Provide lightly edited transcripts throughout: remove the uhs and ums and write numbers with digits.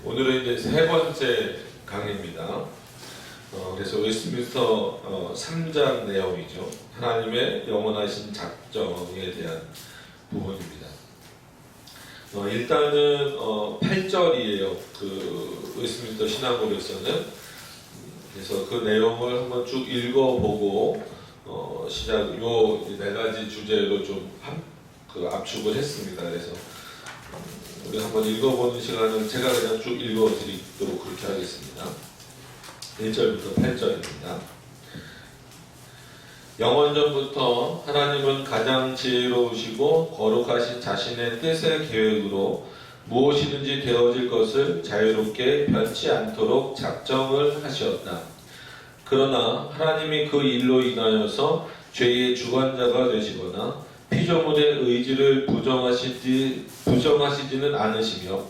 오늘은 이제 세 번째 강의입니다. 그래서 웨스트민스터 3장 내용이죠. 하나님의 영원하신 작정에 대한 부분입니다. 일단은 8절이에요. 그 웨스트민스터 신앙고백서는. 그래서 그 내용을 한번 쭉 읽어보고 요 네 가지 주제로 좀 압축을 했습니다. 그래서 우리 한번 읽어보는 시간은 제가 그냥 쭉 읽어드리도록 그렇게 하겠습니다. 1절부터 8절입니다. 영원전부터 하나님은 가장 지혜로우시고 거룩하신 자신의 뜻의 계획으로 무엇이든지 되어질 것을 자유롭게 변치 않도록 작정을 하셨다. 그러나 하나님이 그 일로 인하여서 죄의 주관자가 되시거나 피조물의 의지를 부정하시지는 않으시며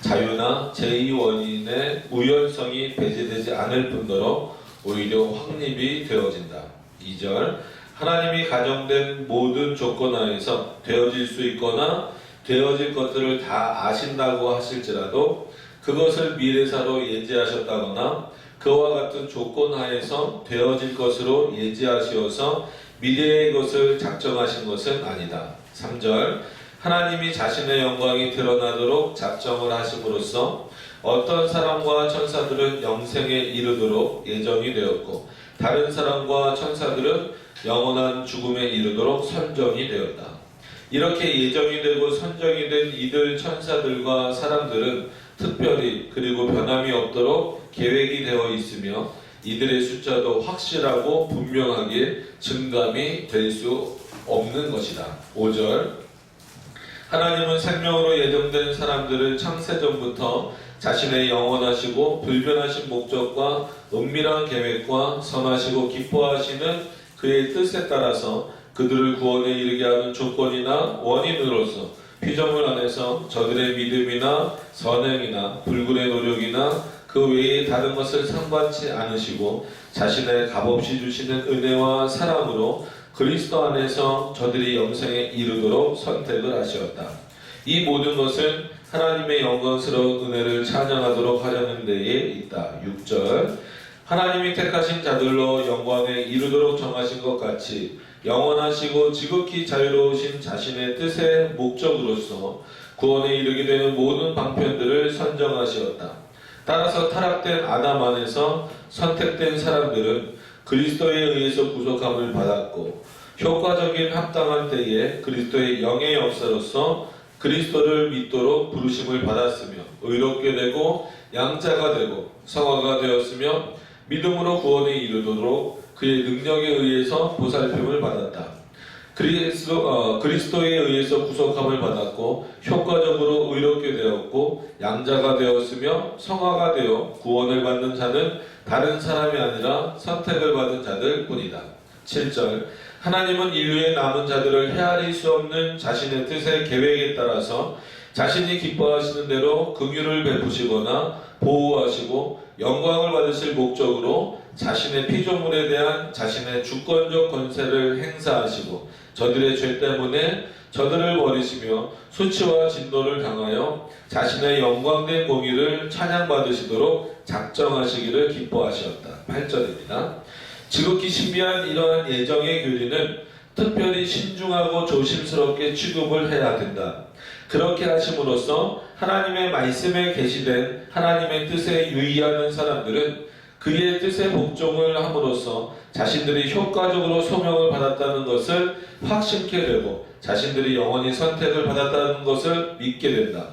자유나 제2원인의 우연성이 배제되지 않을 뿐더러 오히려 확립이 되어진다. 2절 하나님이 가정된 모든 조건 하에서 되어질 수 있거나 되어질 것들을 다 아신다고 하실지라도 그것을 미래사로 예지하셨다거나 그와 같은 조건 하에서 되어질 것으로 예지하시어서 미래의 것을 작정하신 것은 아니다. 3절 하나님이 자신의 영광이 드러나도록 작정을 하심으로써 어떤 사람과 천사들은 영생에 이르도록 예정이 되었고 다른 사람과 천사들은 영원한 죽음에 이르도록 선정이 되었다. 이렇게 예정이 되고 선정이 된 이들 천사들과 사람들은 특별히 그리고 변함이 없도록 계획이 되어 있으며 이들의 숫자도 확실하고 분명하게 증감이 될 수 없는 것이다. 5절 하나님은 생명으로 예정된 사람들을 창세전부터 자신의 영원하시고 불변하신 목적과 은밀한 계획과 선하시고 기뻐하시는 그의 뜻에 따라서 그들을 구원에 이르게 하는 조건이나 원인으로서 피조물 안에서 저들의 믿음이나 선행이나 불굴의 노력이나 그 외에 다른 것을 상관치 않으시고 자신의 값없이 주시는 은혜와 사랑으로 그리스도 안에서 저들이 영생에 이르도록 선택을 하셨다. 이 모든 것은 하나님의 영광스러운 은혜를 찬양하도록 하려는 데에 있다. 6절 하나님이 택하신 자들로 영광에 이르도록 정하신 것 같이 영원하시고 지극히 자유로우신 자신의 뜻의 목적으로서 구원에 이르게 되는 모든 방편들을 선정하시었다. 따라서 타락된 아담 안에서 선택된 사람들은 그리스도에 의해서 구속함을 받았고 효과적인 합당한 때에 그리스도의 영의 역사로서 그리스도를 믿도록 부르심을 받았으며 의롭게 되고 양자가 되고 성화가 되었으며 믿음으로 구원에 이르도록 그의 능력에 의해서 보살핌을 받았다. 그리스도에 의해서 구속함을 받았고 효과적으로 의롭게 되었고 양자가 되었으며 성화가 되어 구원을 받는 자는 다른 사람이 아니라 선택을 받은 자들 뿐이다. 7절 하나님은 인류의 남은 자들을 헤아릴 수 없는 자신의 뜻의 계획에 따라서 자신이 기뻐하시는 대로 긍휼을 베푸시거나 보호하시고 영광을 받으실 목적으로 자신의 피조물에 대한 자신의 주권적 권세를 행사하시고 저들의 죄 때문에 저들을 버리시며 수치와 진노를 당하여 자신의 영광된 공의를 찬양받으시도록 작정하시기를 기뻐하셨다. 8절입니다. 지극히 신비한 이러한 예정의 교리는 특별히 신중하고 조심스럽게 취급을 해야 된다. 그렇게 하심으로써 하나님의 말씀에 계시된 하나님의 뜻에 유의하는 사람들은 그의 뜻에 복종을 함으로써 자신들이 효과적으로 소명을 받았다는 것을 확신케 되고 자신들이 영원히 선택을 받았다는 것을 믿게 된다.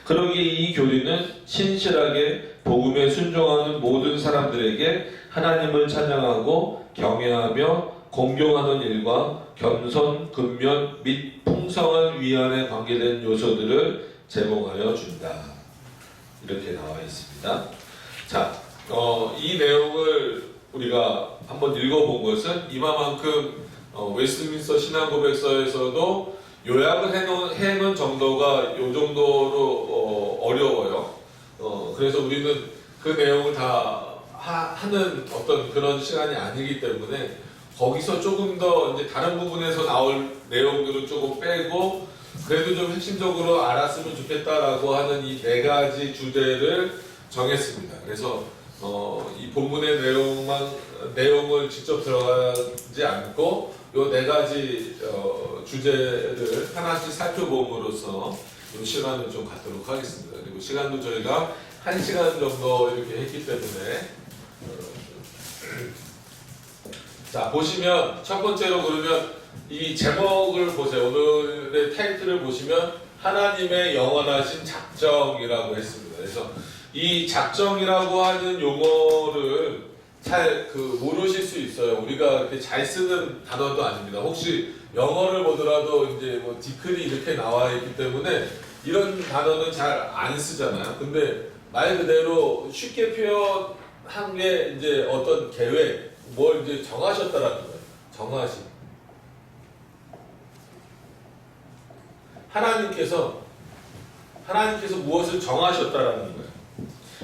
그러기에 이 교리는 신실하게 복음에 순종하는 모든 사람들에게 하나님을 찬양하고 경외하며 공경하는 일과 겸손, 근면 및 풍성한 위안에 관계된 요소들을 제공하여 준다. 이렇게 나와 있습니다. 자, 이 내용을 우리가 한번 읽어본 것은 이만큼 웨스트민스터 신앙고백서에서도 요약을 해놓은 정도가 요 정도로 어려워요. 그래서 우리는 그 내용을 다 하는 어떤 그런 시간이 아니기 때문에 거기서 조금 더 이제 다른 부분에서 나올 내용들을 조금 빼고 그 그래도 좀 핵심적으로 알았으면 좋겠다라고 하는 이 네 가지 주제를 정했습니다. 그래서 이 본문의 내용을 직접 들어가지 않고 이 네 가지 주제를 하나씩 살펴봄으로써 좀 시간을 좀 갖도록 하겠습니다. 그리고 시간도 저희가 1시간 정도 이렇게 했기 때문에 자, 보시면 첫 번째로 그러면 이 제목을 보세요. 오늘의 타이틀을 보시면 하나님의 영원하신 작정이라고 했습니다. 그래서 이 작정이라고 하는 용어를 잘 모르실 수 있어요. 우리가 이렇게 잘 쓰는 단어도 아닙니다. 혹시 영어를 보더라도 이제 뭐 디클이 이렇게 나와 있기 때문에 이런 단어는 잘 안 쓰잖아요. 근데 말 그대로 쉽게 표현한 게 이제 어떤 계획, 뭘 이제 정하셨다라는 거예요. 정하심. 하나님께서 무엇을 정하셨다라는 거예요.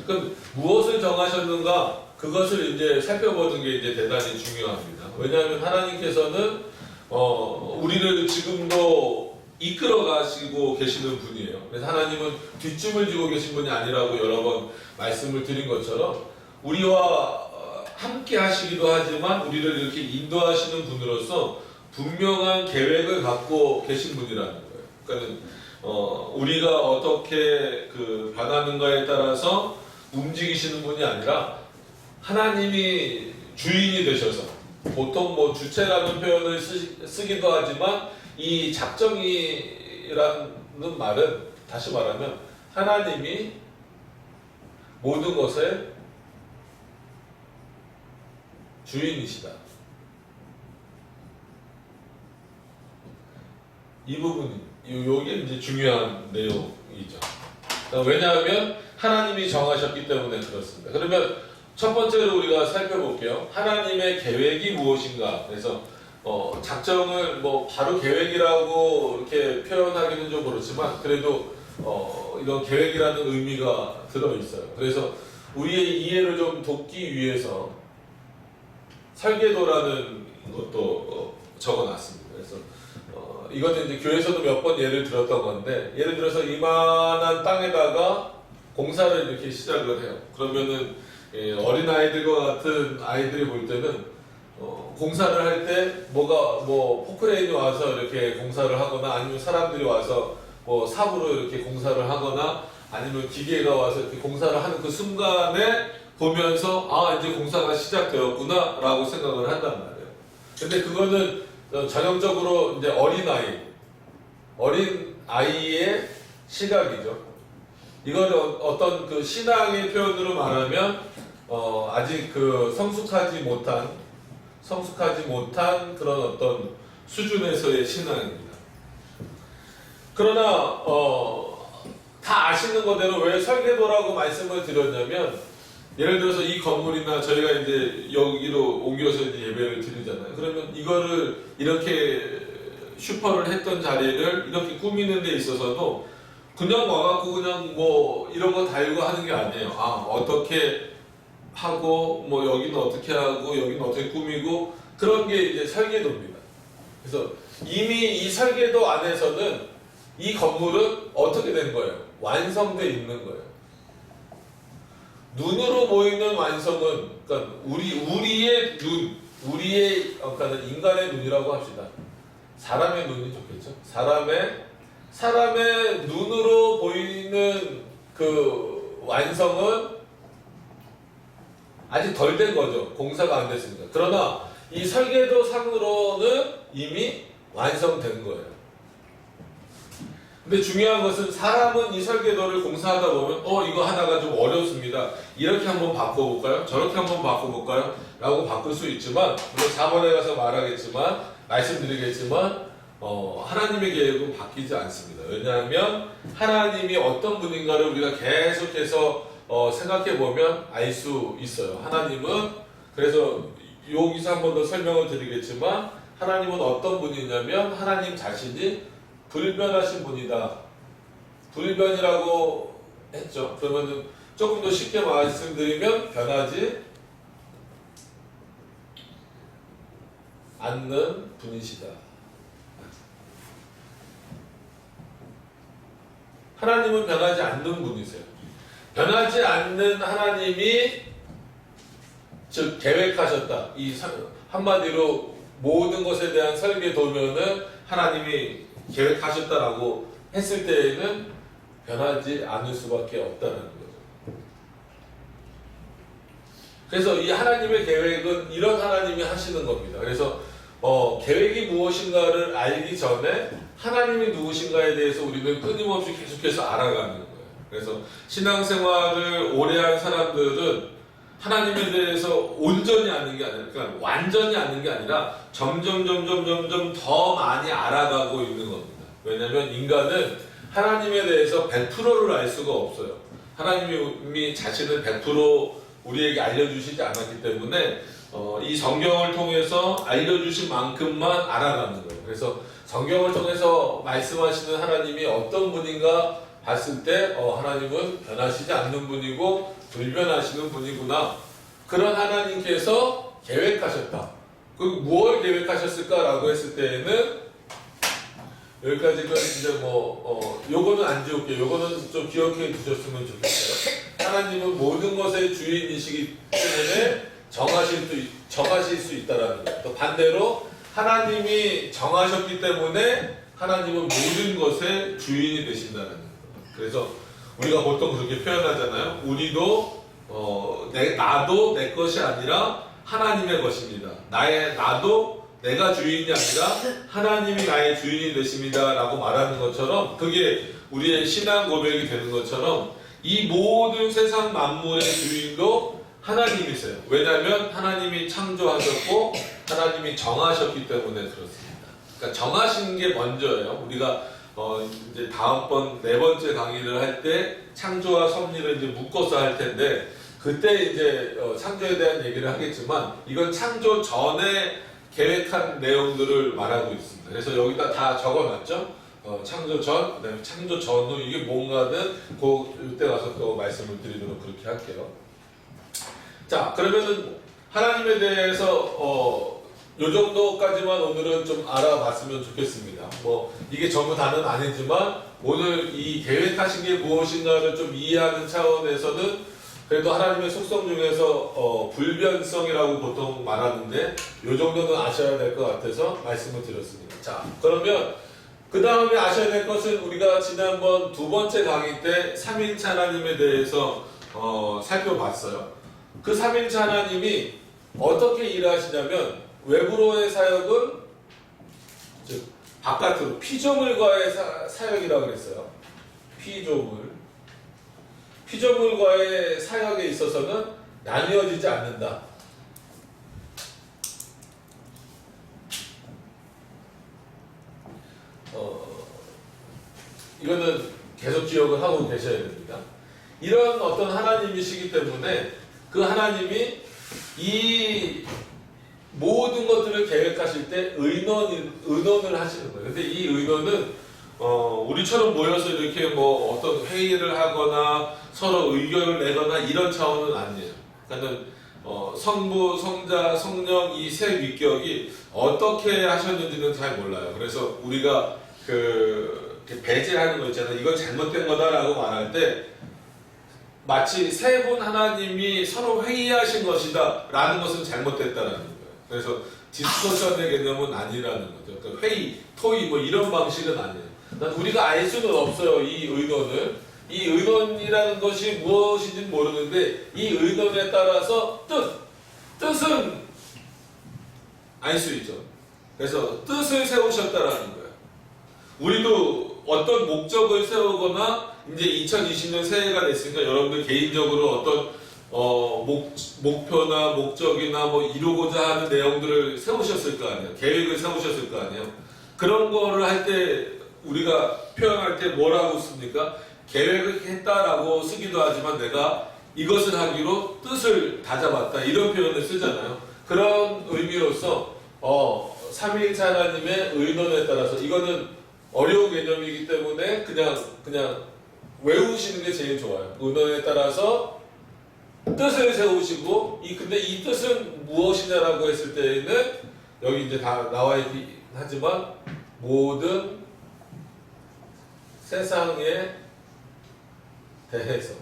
그럼 무엇을 정하셨는가? 그것을 이제 살펴보는 게 이제 대단히 중요합니다. 왜냐하면 하나님께서는 우리를 지금도 이끌어 가시고 계시는 분이에요. 그래서 하나님은 뒷짐을 지고 계신 분이 아니라고 여러 번 말씀을 드린 것처럼 우리와 함께 하시기도 하지만 우리를 이렇게 인도하시는 분으로서 분명한 계획을 갖고 계신 분이라는 거예요. 그러니까 우리가 어떻게 변하는가에 따라서 움직이시는 분이 아니라 하나님이 주인이 되셔서 보통 뭐 주체라는 표현을 쓰기도 하지만 이 작정이라는 말은 다시 말하면 하나님이 모든 것의 주인이시다. 이 부분이 이게 이제 중요한 내용이죠. 왜냐하면 하나님이 정하셨기 때문에 그렇습니다. 그러면 첫 번째로 우리가 살펴볼게요. 하나님의 계획이 무엇인가? 그래서 작정을 뭐 바로 계획이라고 이렇게 표현하기는 좀 그렇지만 그래도 이런 계획이라는 의미가 들어 있어요. 그래서 우리의 이해를 좀 돕기 위해서 설계도라는 것도 적어놨습니다. 그래서 이것도 이제 교회에서도 몇 번 예를 들었던 건데, 예를 들어서 이만한 땅에다가 공사를 이렇게 시작을 해요. 그러면은 어린 아이들과 같은 아이들이 볼 때는 공사를 할 때 뭐 포크레인이 와서 이렇게 공사를 하거나 아니면 사람들이 와서 뭐 삽으로 이렇게 공사를 하거나 아니면 기계가 와서 이렇게 공사를 하는 그 순간에 보면서 이제 공사가 시작되었구나 라고 생각을 한단 말이에요. 근데 그거는 전형적으로 이제 어린 아이의 시각이죠. 이걸 어떤 신앙의 표현으로 말하면 아직 성숙하지 못한 그런 어떤 수준에서의 신앙입니다. 그러나 다 아시는 거대로 왜 설계도라고 말씀을 드렸냐면, 예를 들어서 이 건물이나 저희가 이제 여기로 옮겨서 이제 예배를 드리잖아요. 그러면 이거를 이렇게 슈퍼를 했던 자리를 이렇게 꾸미는 데 있어서도 그냥 와갖고 그냥 뭐 이런 거 달고 하는 게 아니에요. 어떻게 하고 뭐 여기는 어떻게 하고 여기는 어떻게 꾸미고 그런 게 이제 설계도입니다. 그래서 이미 이 설계도 안에서는 이 건물은 어떻게 된 거예요? 완성되어 있는 거예요. 눈으로 보이는 완성은, 그러니까 우리의 눈, 그러니까 인간의 눈이라고 합시다. 사람의 눈이 좋겠죠. 사람의 눈으로 보이는 그 완성은 아직 덜 된 거죠. 공사가 안 됐으니까. 그러나 이 설계도 상으로는 이미 완성된 거예요. 근데 중요한 것은 사람은 이 설계도를 공사하다 보면 이거 하나가 좀 어렵습니다. 이렇게 한번 바꿔볼까요? 저렇게 한번 바꿔볼까요? 라고 바꿀 수 있지만, 물론 4번에 가서 말씀드리겠지만 하나님의 계획은 바뀌지 않습니다. 왜냐하면 하나님이 어떤 분인가를 우리가 계속해서 생각해보면 알 수 있어요. 하나님은, 그래서 여기서 한 번 더 설명을 드리겠지만, 하나님은 어떤 분이냐면 하나님 자신이 불변하신 분이다. 불변이라고 했죠. 그러면 조금 더 쉽게 말씀드리면 변하지 않는 분이시다. 하나님은 변하지 않는 분이세요. 변하지 않는 하나님이 즉 계획하셨다. 한마디로 모든 것에 대한 설계 도면을 하나님이 계획하셨다라고 했을 때에는 변하지 않을 수밖에 없다는 거죠. 그래서 이 하나님의 계획은 이런 하나님이 하시는 겁니다. 그래서 계획이 무엇인가를 알기 전에 하나님이 누구신가에 대해서 우리는 끊임없이 계속해서 알아가는 거예요. 그래서 신앙생활을 오래 한 사람들은 하나님에 대해서 온전히 아는 게 아니라, 그러니까 완전히 아는 게 아니라 점점 더 많이 알아가고 있는 겁니다. 왜냐하면 인간은 하나님에 대해서 100%를 알 수가 없어요. 하나님이 자신을 100% 우리에게 알려주시지 않았기 때문에 이 성경을 통해서 알려주신 만큼만 알아가는 거예요. 그래서 성경을 통해서 말씀하시는 하나님이 어떤 분인가 봤을 때 하나님은 변하시지 않는 분이고 불변하시는 분이구나. 그런 하나님께서 계획하셨다. 그 무엇을 계획하셨을까라고 했을 때에는 여기까지가 이제 요거는 안 지울게요. 요거는 좀 기억해 두셨으면 좋겠어요. 하나님은 모든 것의 주인이시기 때문에 정하실 수 있다라는 거예요. 또 반대로 하나님이 정하셨기 때문에 하나님은 모든 것의 주인이 되신다는 거예요. 그래서 우리가 보통 그렇게 표현하잖아요. 우리도 나도 내 것이 아니라 하나님의 것입니다. 나도 내가 주인이 아니라 하나님이 나의 주인이 되십니다 라고 말하는 것처럼, 그게 우리의 신앙 고백이 되는 것처럼 이 모든 세상 만물의 주인도 하나님이세요. 왜냐하면 하나님이 창조하셨고 하나님이 정하셨기 때문에 그렇습니다. 그러니까 정하신 게 먼저예요. 우리가 이제 다음번 4번째 강의를 할 때 창조와 섭리를 이제 묶어서 할 텐데, 그때 이제 창조에 대한 얘기를 하겠지만 이건 창조 전에 계획한 내용들을 말하고 있습니다. 그래서 여기다 다 적어놨죠. 창조 전, 그다음에 창조 전후 이게 뭔가는 그때 가서 또 말씀을 드리도록 그렇게 할게요. 자, 그러면은 하나님에 대해서 요 정도까지만 오늘은 좀 알아봤으면 좋겠습니다. 이게 전부 다는 아니지만 오늘 이 계획하신 게 무엇인가를 좀 이해하는 차원에서는 그래도 하나님의 속성 중에서 불변성이라고 보통 말하는데 요 정도는 아셔야 될 것 같아서 말씀을 드렸습니다. 자, 그러면 그 다음에 아셔야 될 것은 우리가 지난번 2번째 강의 때 삼위일체 하나님에 대해서 살펴봤어요. 그 삼위일체 하나님이 어떻게 일하시냐면 외부로의 사역은 즉 바깥으로 피조물과의 사역이라고 그랬어요. 피조물과의 사역에 있어서는 나뉘어지지 않는다. 이거는 계속 기억을 하고 계셔야 됩니다. 이런 어떤 하나님이시기 때문에 그 하나님이 이 모든 것들을 계획하실 때 의논을 하시는 거예요. 근데 이 의논은 우리처럼 모여서 이렇게 어떤 회의를 하거나 서로 의견을 내거나 이런 차원은 아니에요. 그러니까 성부, 성자, 성령 이 세 위격이 어떻게 하셨는지는 잘 몰라요. 그래서 우리가 배제하는 거 있잖아요. 이건 잘못된 거다라고 말할 때 마치 세 분 하나님이 서로 회의하신 것이다 라는 것은 잘못됐다라는 거예요. 그래서 디스커션의 개념은 아니라는 거죠. 그러니까 회의, 토의 이런 방식은 아니에요. 우리가 알 수는 없어요. 이 의논을. 이 의논이라는 것이 무엇인지는 모르는데 이 의논에 따라서 뜻은 알 수 있죠. 그래서 뜻을 세우셨다라는 거예요. 우리도 어떤 목적을 세우거나 이제 2020년 새해가 됐으니까 여러분들 개인적으로 어떤 목표나 목적이나 이루고자 하는 내용들을 세우셨을 거 아니에요. 계획을 세우셨을 거 아니에요. 그런 거를 할 때 우리가 표현할 때 뭐라고 씁니까? 계획을 했다라고 쓰기도 하지만 내가 이것을 하기로 뜻을 다잡았다 이런 표현을 쓰잖아요. 그런 의미로서 삼위일체 하나님의 의논에 따라서 이거는 어려운 개념이기 때문에 그냥 외우시는 게 제일 좋아요. 의논에 따라서 뜻을 세우시고 근데 이 뜻은 무엇이냐라고 했을 때에는 여기 이제 다 나와 있긴 하지만 모든 세상의 대해서.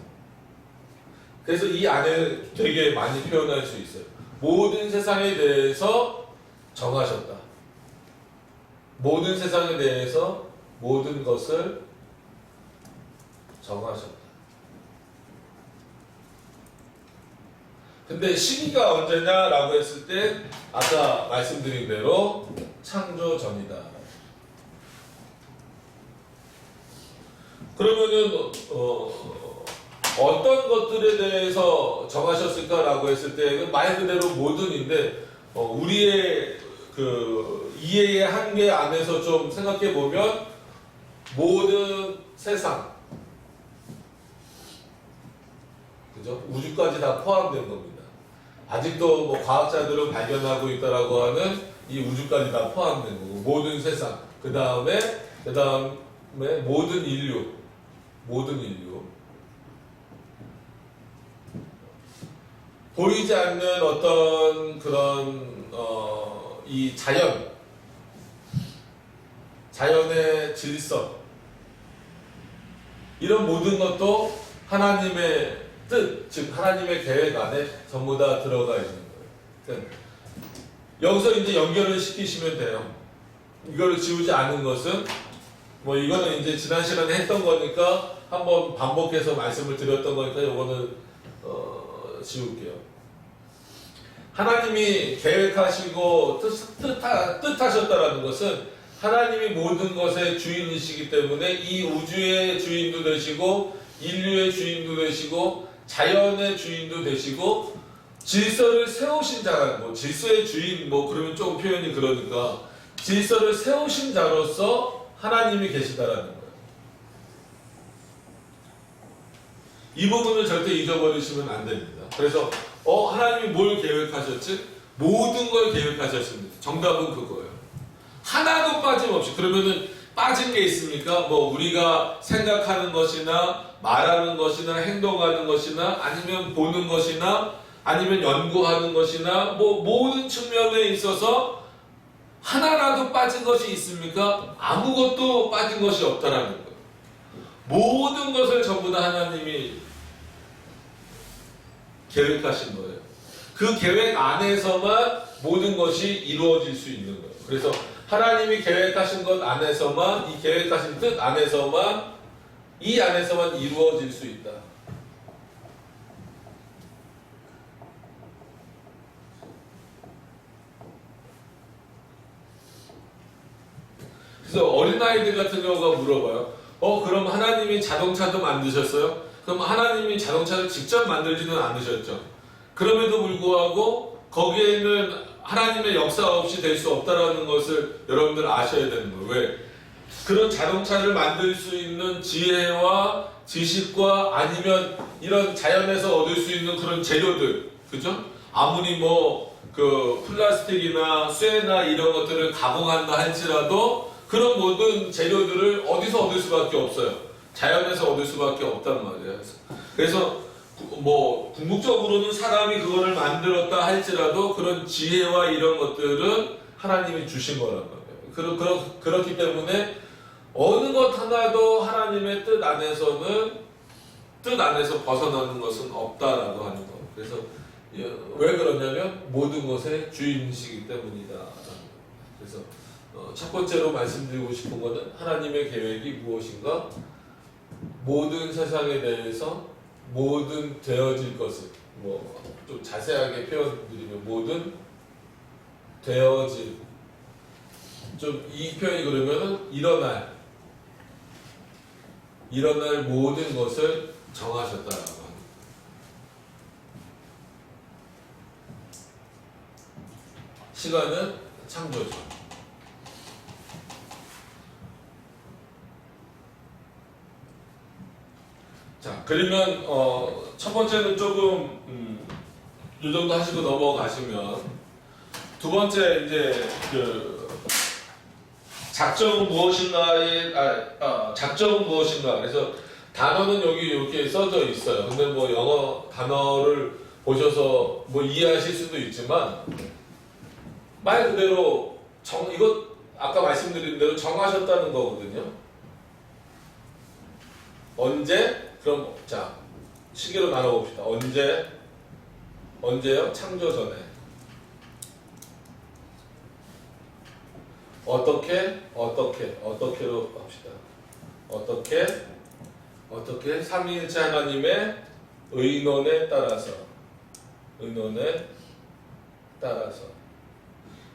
그래서 이 안에 되게 많이 표현할 수 있어요. 모든 세상에 대해서 정하셨다. 모든 세상에 대해서 모든 것을 정하셨다. 근데 시기가 언제냐라고 했을 때 아까 말씀드린 대로 창조 전이다. 그러면은 어떤 것들에 대해서 정하셨을까라고 했을 때 말 그대로 모든인데 우리의 그 이해의 한계 안에서 좀 생각해 보면 모든 세상, 그죠? 우주까지 다 포함된 겁니다. 아직도 뭐 과학자들은 발견하고 있다라고 하는 이 우주까지 다 포함된 거고 모든 세상, 그 다음에 모든 인류. 보이지 않는 어떤 그런 이 자연의 질서, 이런 모든 것도 하나님의 뜻, 즉 하나님의 계획 안에 전부 다 들어가 있는 거예요. 그러니까 여기서 이제 연결을 시키시면 돼요. 이거를 지우지 않은 것은 뭐 이거는 이제 지난 시간에 했던 거니까 한번 반복해서 말씀을 드렸던 거니까 이거는 지울게요. 하나님이 계획하시고 뜻하셨다라는 것은 하나님이 모든 것의 주인이시기 때문에 이 우주의 주인도 되시고 인류의 주인도 되시고 자연의 주인도 되시고 질서를 세우신 자라는 거. 질서의 주인 뭐 그러면 조금 표현이 그러니까 질서를 세우신 자로서 하나님이 계시다라는 거예요. 이 부분을 절대 잊어버리시면 안 됩니다. 그래서 하나님이 뭘 계획하셨지? 모든 걸 계획하셨습니다. 정답은 그거예요. 하나도 빠짐없이. 그러면은 빠진 게 있습니까? 뭐 우리가 생각하는 것이나 말하는 것이나 행동하는 것이나 아니면 보는 것이나 아니면 연구하는 것이나 뭐 모든 측면에 있어서 하나라도 빠진 것이 있습니까? 아무것도 빠진 것이 없다라는 거예요. 모든 것을 전부 다 하나님이 계획하신 거예요. 그 계획 안에서만 모든 것이 이루어질 수 있는 거예요. 그래서 하나님이 계획하신 것 안에서만, 이 계획하신 뜻 안에서만, 이 안에서만 이루어질 수 있다. 그래서 어린아이들 같은 경우가 물어봐요. 그럼 하나님이 자동차도 만드셨어요? 그럼 하나님이 자동차를 직접 만들지는 않으셨죠. 그럼에도 불구하고 거기에는 하나님의 역사 없이 될 수 없다라는 것을 여러분들 아셔야 되는 거예요. 왜? 그런 자동차를 만들 수 있는 지혜와 지식과 아니면 이런 자연에서 얻을 수 있는 그런 재료들, 그죠? 아무리 뭐 그 플라스틱이나 쇠나 이런 것들을 가공한다 할지라도 그런 모든 재료들을 어디서 얻을 수밖에 없어요. 자연에서 얻을 수밖에 없단 말이에요. 그래서 뭐 궁극적으로는 사람이 그거를 만들었다 할지라도 그런 지혜와 이런 것들은 하나님이 주신 거란 말이에요. 그렇기 때문에 어느 것 하나도 하나님의 뜻 안에서 벗어나는 것은 없다라고 하는 거. 그래서 왜 그러냐면 모든 것의 주인이시기 때문이다. 그래서 첫 번째로 말씀드리고 싶은 것은 하나님의 계획이 무엇인가? 모든 세상에 대해서 모든 되어질 것을 뭐 좀 자세하게 표현드리면 모든 되어질, 좀 이 표현이 그러면은 일어날 모든 것을 정하셨다라고 합니다. 시간은 창조죠. 자, 그러면 첫 번째는 조금 이 정도 하시고 넘어가시면 두 번째 이제 그 작정은 무엇인가의 작정은 무엇인가. 그래서 단어는 여기 이렇게 써져 있어요. 근데 뭐 영어 단어를 보셔서 뭐 이해하실 수도 있지만 말 그대로 이거 아까 말씀드린 대로 정하셨다는 거거든요. 언제 그럼 자 시계로 나눠봅시다. 언제요? 창조 전에. 어떻게로 합시다. 어떻게 삼위일체 하나님의 의논에 따라서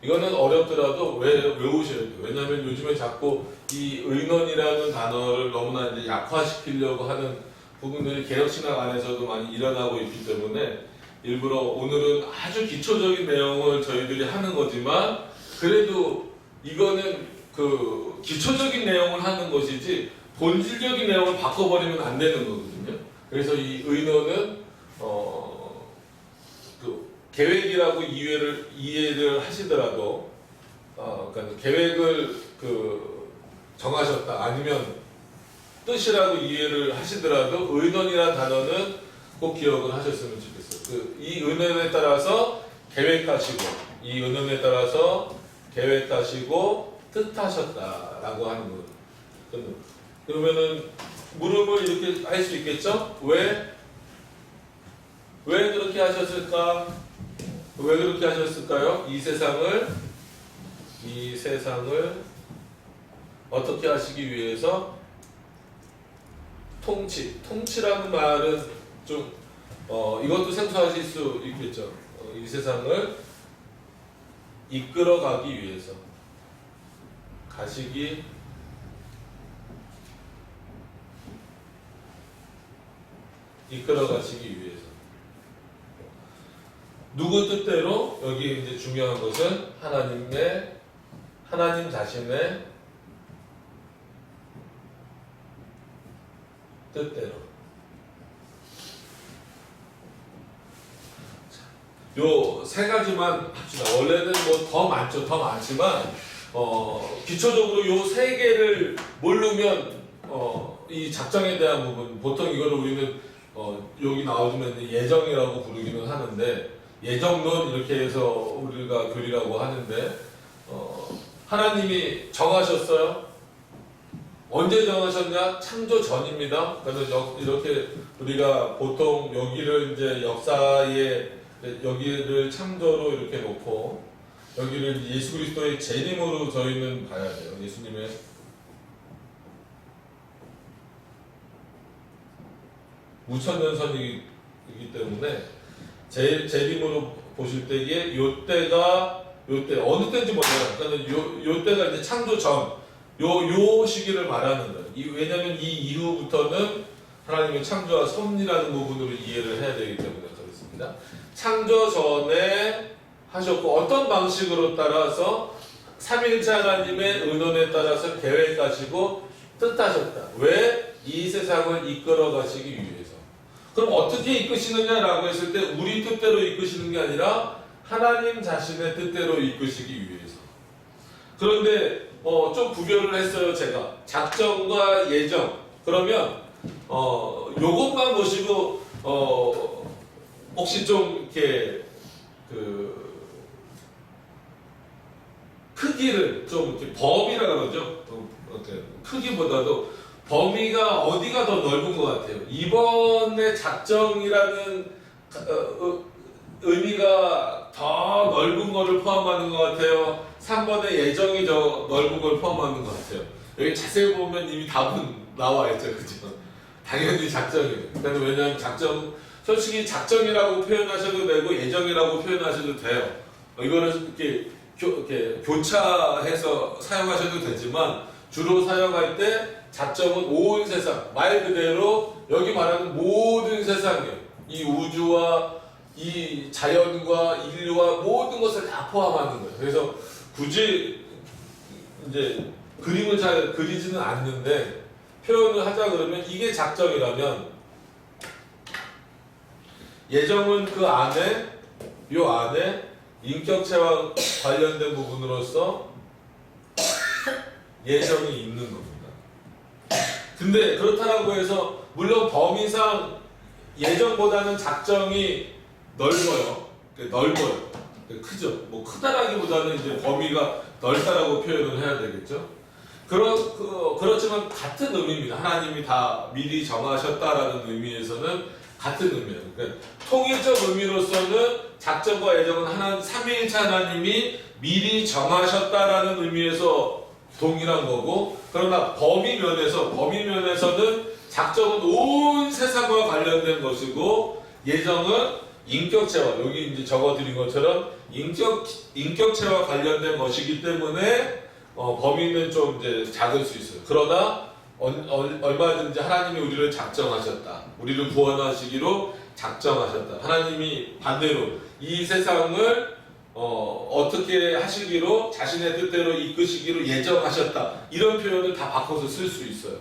이거는 어렵더라도 외우셔야 돼요. 왜냐하면 요즘에 자꾸 이 의논이라는 단어를 너무나 이제 약화시키려고 하는 부분들이 개혁신학 안에서도 많이 일어나고 있기 때문에 일부러 오늘은 아주 기초적인 내용을 저희들이 하는 거지만 그래도 이거는 그 기초적인 내용을 하는 것이지 본질적인 내용을 바꿔버리면 안 되는 거거든요. 그래서 이 의논은 그 계획이라고 이해를 하시더라도 그러니까 계획을 정하셨다 아니면 뜻이라고 이해를 하시더라도 의논이라는 단어는 꼭 기억을 하셨으면 좋겠어요. 이 의논에 따라서 계획하시고 뜻하셨다라고 하는 거예요. 그러면은 물음을 이렇게 할 수 있겠죠? 왜 그렇게 하셨을까? 왜 그렇게 하셨을까요? 이 세상을 어떻게 하시기 위해서 통치라는 말은 좀 이것도 생소하실 수 있겠죠. 이 세상을 이끌어가기 위해서 이끌어가시기 위해서 누구 뜻대로? 여기 이제 중요한 것은 하나님 자신의 뜻대로. 요 세 가지만 합시다. 원래는 뭐 더 많지만 기초적으로 요 세 개를 모르면 이 작정에 대한 부분 보통 이거를 우리는 여기 나오면 예정이라고 부르기는 하는데 예정론 이렇게 해서 우리가 교리라고 하는데 하나님이 정하셨어요. 언제 정하셨냐? 창조 전입니다. 그래서 이렇게 우리가 보통 여기를 이제 역사에 여기를 창조로 이렇게 놓고 여기를 예수 그리스도의 재림으로 저희는 봐야 돼요. 예수님의 무천년선이기 때문에 재림으로 보실 때에 요때 어느 때인지 몰라요. 그러니까 요 때가 이제 창조 전 요 시기를 말하는 거예요. 왜냐하면 이 이후부터는 하나님의 창조와 섭리라는 부분으로 이해를 해야 되기 때문에 그렇습니다. 창조 전에 하셨고 어떤 방식으로 따라서 삼위일체 하나님의 의논에 따라서 계획하시고 뜻하셨다. 왜? 이 세상을 이끌어 가시기 위해서. 그럼 어떻게 이끄시느냐라고 했을 때 우리 뜻대로 이끄시는 게 아니라 하나님 자신의 뜻대로 이끄시기 위해서. 그런데 좀 구별을 했어요. 제가 작정과 예정. 그러면 요것만 보시고 혹시 좀 이렇게 크기를 좀 이렇게 범위라 그러죠. 크기보다도 범위가 어디가 더 넓은 것 같아요. 이번에 작정이라는 의미가 더 넓은 거를 포함하는 것 같아요. 3번의 예정이 더 넓은 걸 포함하는 것 같아요. 여기 자세히 보면 이미 답은 나와 있죠. 그죠? 당연히 작정이에요. 그러니까 왜냐하면 솔직히 작정이라고 표현하셔도 되고 예정이라고 표현하셔도 돼요. 이거는 이렇게 교차해서 사용하셔도 되지만 주로 사용할 때 작정은 온 세상, 말 그대로 여기 말하는 모든 세상이에요. 이 우주와 이 자연과 인류와 모든 것을 다 포함하는 거예요. 그래서 굳이 이제 그림을 잘 그리지는 않는데 표현을 하자 그러면 이게 작정이라면 예정은 그 안에 인격체와 관련된 부분으로서 예정이 있는 겁니다. 근데 그렇다고 해서 물론 범위상 예정보다는 작정이 넓어요. 크죠. 뭐 크다라기보다는 이제 범위가 넓다라고 표현을 해야 되겠죠. 그렇지만 같은 의미입니다. 하나님이 다 미리 정하셨다라는 의미에서는 같은 의미예요. 그러니까 통일적 의미로서는 작정과 애정은 하나님 삼위일체 하나님이 미리 정하셨다라는 의미에서 동일한 거고, 그러나 범위 면에서는 작정은 온 세상과 관련된 것이고, 예정은 인격체와, 여기 이제 적어드린 것처럼 인격체와 관련된 것이기 때문에 범위는 좀 이제 작을 수 있어요. 그러나 얼마든지 하나님이 우리를 작정하셨다, 우리를 구원하시기로 작정하셨다. 하나님이 반대로 이 세상을 어떻게 하시기로, 자신의 뜻대로 이끄시기로 예정하셨다, 이런 표현을 다 바꿔서 쓸 수 있어요.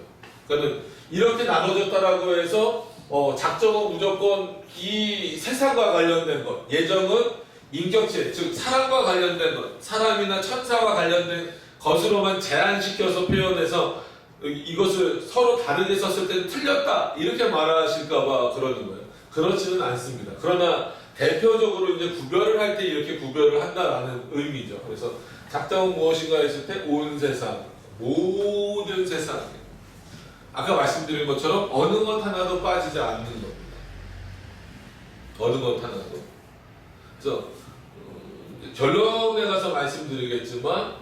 그러니까 이렇게 나눠졌다라고 해서 작정은 무조건 이 세상과 관련된 것, 예정은 인격체, 즉 사람과 관련된 것, 사람이나 천사와 관련된 것으로만 제한시켜서 표현해서 이것을 서로 다르게 썼을 때는 틀렸다, 이렇게 말하실까봐 그러는 거예요. 그렇지는 않습니다. 그러나 대표적으로 이제 구별을 할 때 이렇게 구별을 한다라는 의미죠. 그래서 작정은 무엇인가 했을 때 온 세상, 모든 세상, 아까 말씀드린 것처럼 어느 것 하나도 빠지지 않는 겁니다. 어느 것 하나도. 그래서 결론에 가서 말씀드리겠지만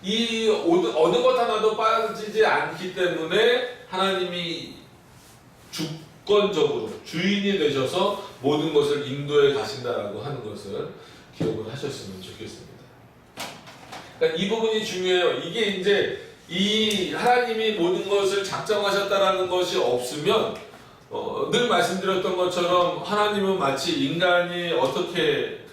이 어느 것 하나도 빠지지 않기 때문에 하나님이 주권적으로 주인이 되셔서 모든 것을 인도해 가신다라고 하는 것을 기억을 하셨으면 좋겠습니다. 그러니까 이 부분이 중요해요. 이게 이제 이 하나님이 모든 것을 작정하셨다라는 것이 없으면 늘 말씀드렸던 것처럼 하나님은 마치 인간이 어떻게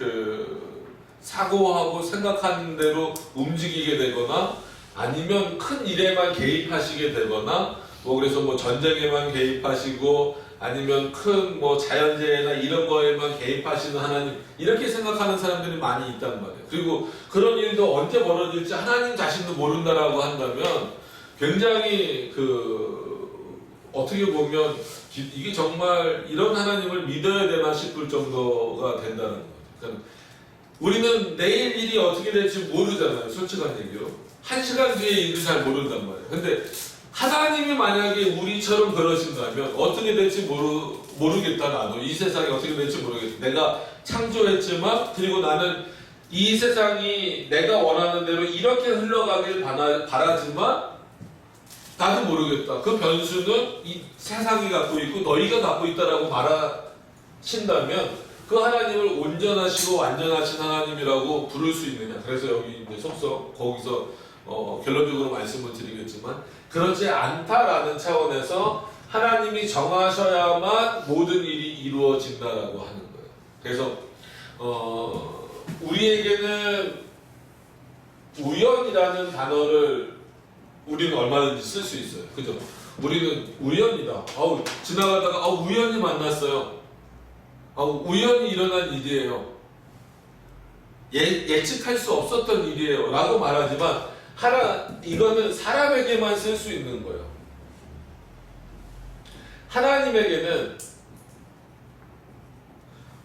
사고하고 생각하는 대로 움직이게 되거나, 아니면 큰 일에만 개입하시게 되거나, 그래서 전쟁에만 개입하시고, 아니면 큰 자연재해나 이런 거에만 개입하시는 하나님, 이렇게 생각하는 사람들이 많이 있단 말이에요. 그리고 그런 일도 언제 벌어질지 하나님 자신도 모른다라고 한다면 굉장히 어떻게 보면 이게 정말 이런 하나님을 믿어야 되나 싶을 정도가 된다는 거죠. 그러니까 우리는 내일 일이 어떻게 될지 모르잖아요. 솔직한 얘기로. 1시간 뒤에 일을 잘 모른단 말이에요. 근데 하나님이 만약에 우리처럼 그러신다면 어떻게 될지 모르겠다. 나도 이 세상이 어떻게 될지 모르겠다. 내가 창조했지만, 그리고 나는 이 세상이 내가 원하는 대로 이렇게 흘러가길 바라지만 나도 모르겠다. 그 변수는 이 세상이 갖고 있고 너희가 갖고 있다라고 말하신다면 그 하나님을 온전하시고 완전하신 하나님이라고 부를 수 있느냐. 그래서 여기 이제 속서 거기서 결론적으로 말씀을 드리겠지만, 그렇지 않다라는 차원에서 하나님이 정하셔야만 모든 일이 이루어진다라고 하는 거예요. 그래서 우리에게는 우연이라는 단어를 우리는 얼마든지 쓸 수 있어요. 그죠? 우리는 우연이다. 지나가다가 우연히 만났어요. 우연히 일어난 일이에요. 예측할 수 없었던 일이에요. 라고 말하지만 이거는 사람에게만 쓸 수 있는 거예요. 하나님에게는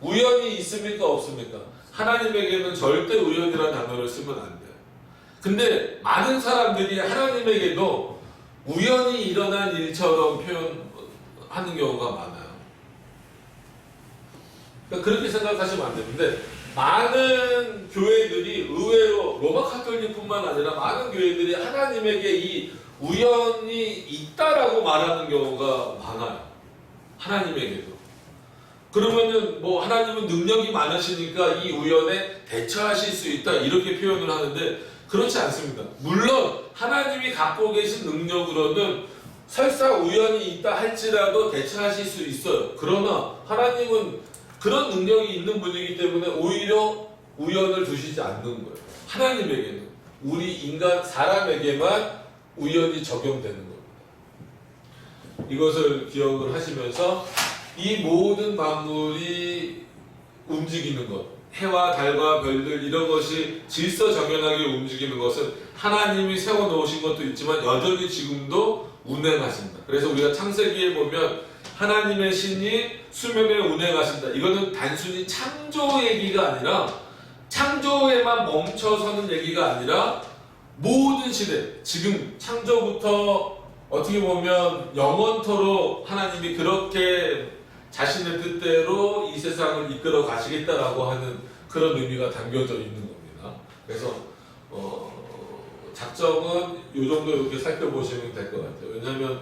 우연이 있습니까? 없습니까? 하나님에게는 절대 우연이라는 단어를 쓰면 안 돼요. 근데 많은 사람들이 하나님에게도 우연히 일어난 일처럼 표현하는 경우가 많아요. 그러니까 그렇게 생각하시면 안 되는데, 많은 교회들이 의외로 로마 카톨릭뿐만 아니라 많은 교회들이 하나님에게 이 우연이 있다라고 말하는 경우가 많아요. 하나님에게도. 그러면은 하나님은 능력이 많으시니까 이 우연에 대처하실 수 있다, 이렇게 표현을 하는데 그렇지 않습니다. 물론 하나님이 갖고 계신 능력으로는 설사 우연이 있다 할지라도 대처하실 수 있어요. 그러나 하나님은 그런 능력이 있는 분이기 때문에 오히려 우연을 두시지 않는 거예요. 하나님에게는, 우리 인간 사람에게만 우연이 적용되는 겁니다. 이것을 기억을 하시면서 이 모든 만물이 움직이는 것, 해와 달과 별들, 이런 것이 질서정연하게 움직이는 것은 하나님이 세워놓으신 것도 있지만 여전히 지금도 운행하신다. 그래서 우리가 창세기에 보면 하나님의 신이 수면에 운행하신다. 이거는 단순히 창조 얘기가 아니라, 창조에만 멈춰서는 얘기가 아니라 모든 시대, 지금 창조부터 어떻게 보면 영원토록 하나님이 그렇게 자신의 뜻대로 이 세상을 이끌어 가시겠다라고 하는 그런 의미가 담겨져 있는 겁니다. 그래서 작정은 이 정도 이렇게 살펴보시면 될 것 같아요. 왜냐하면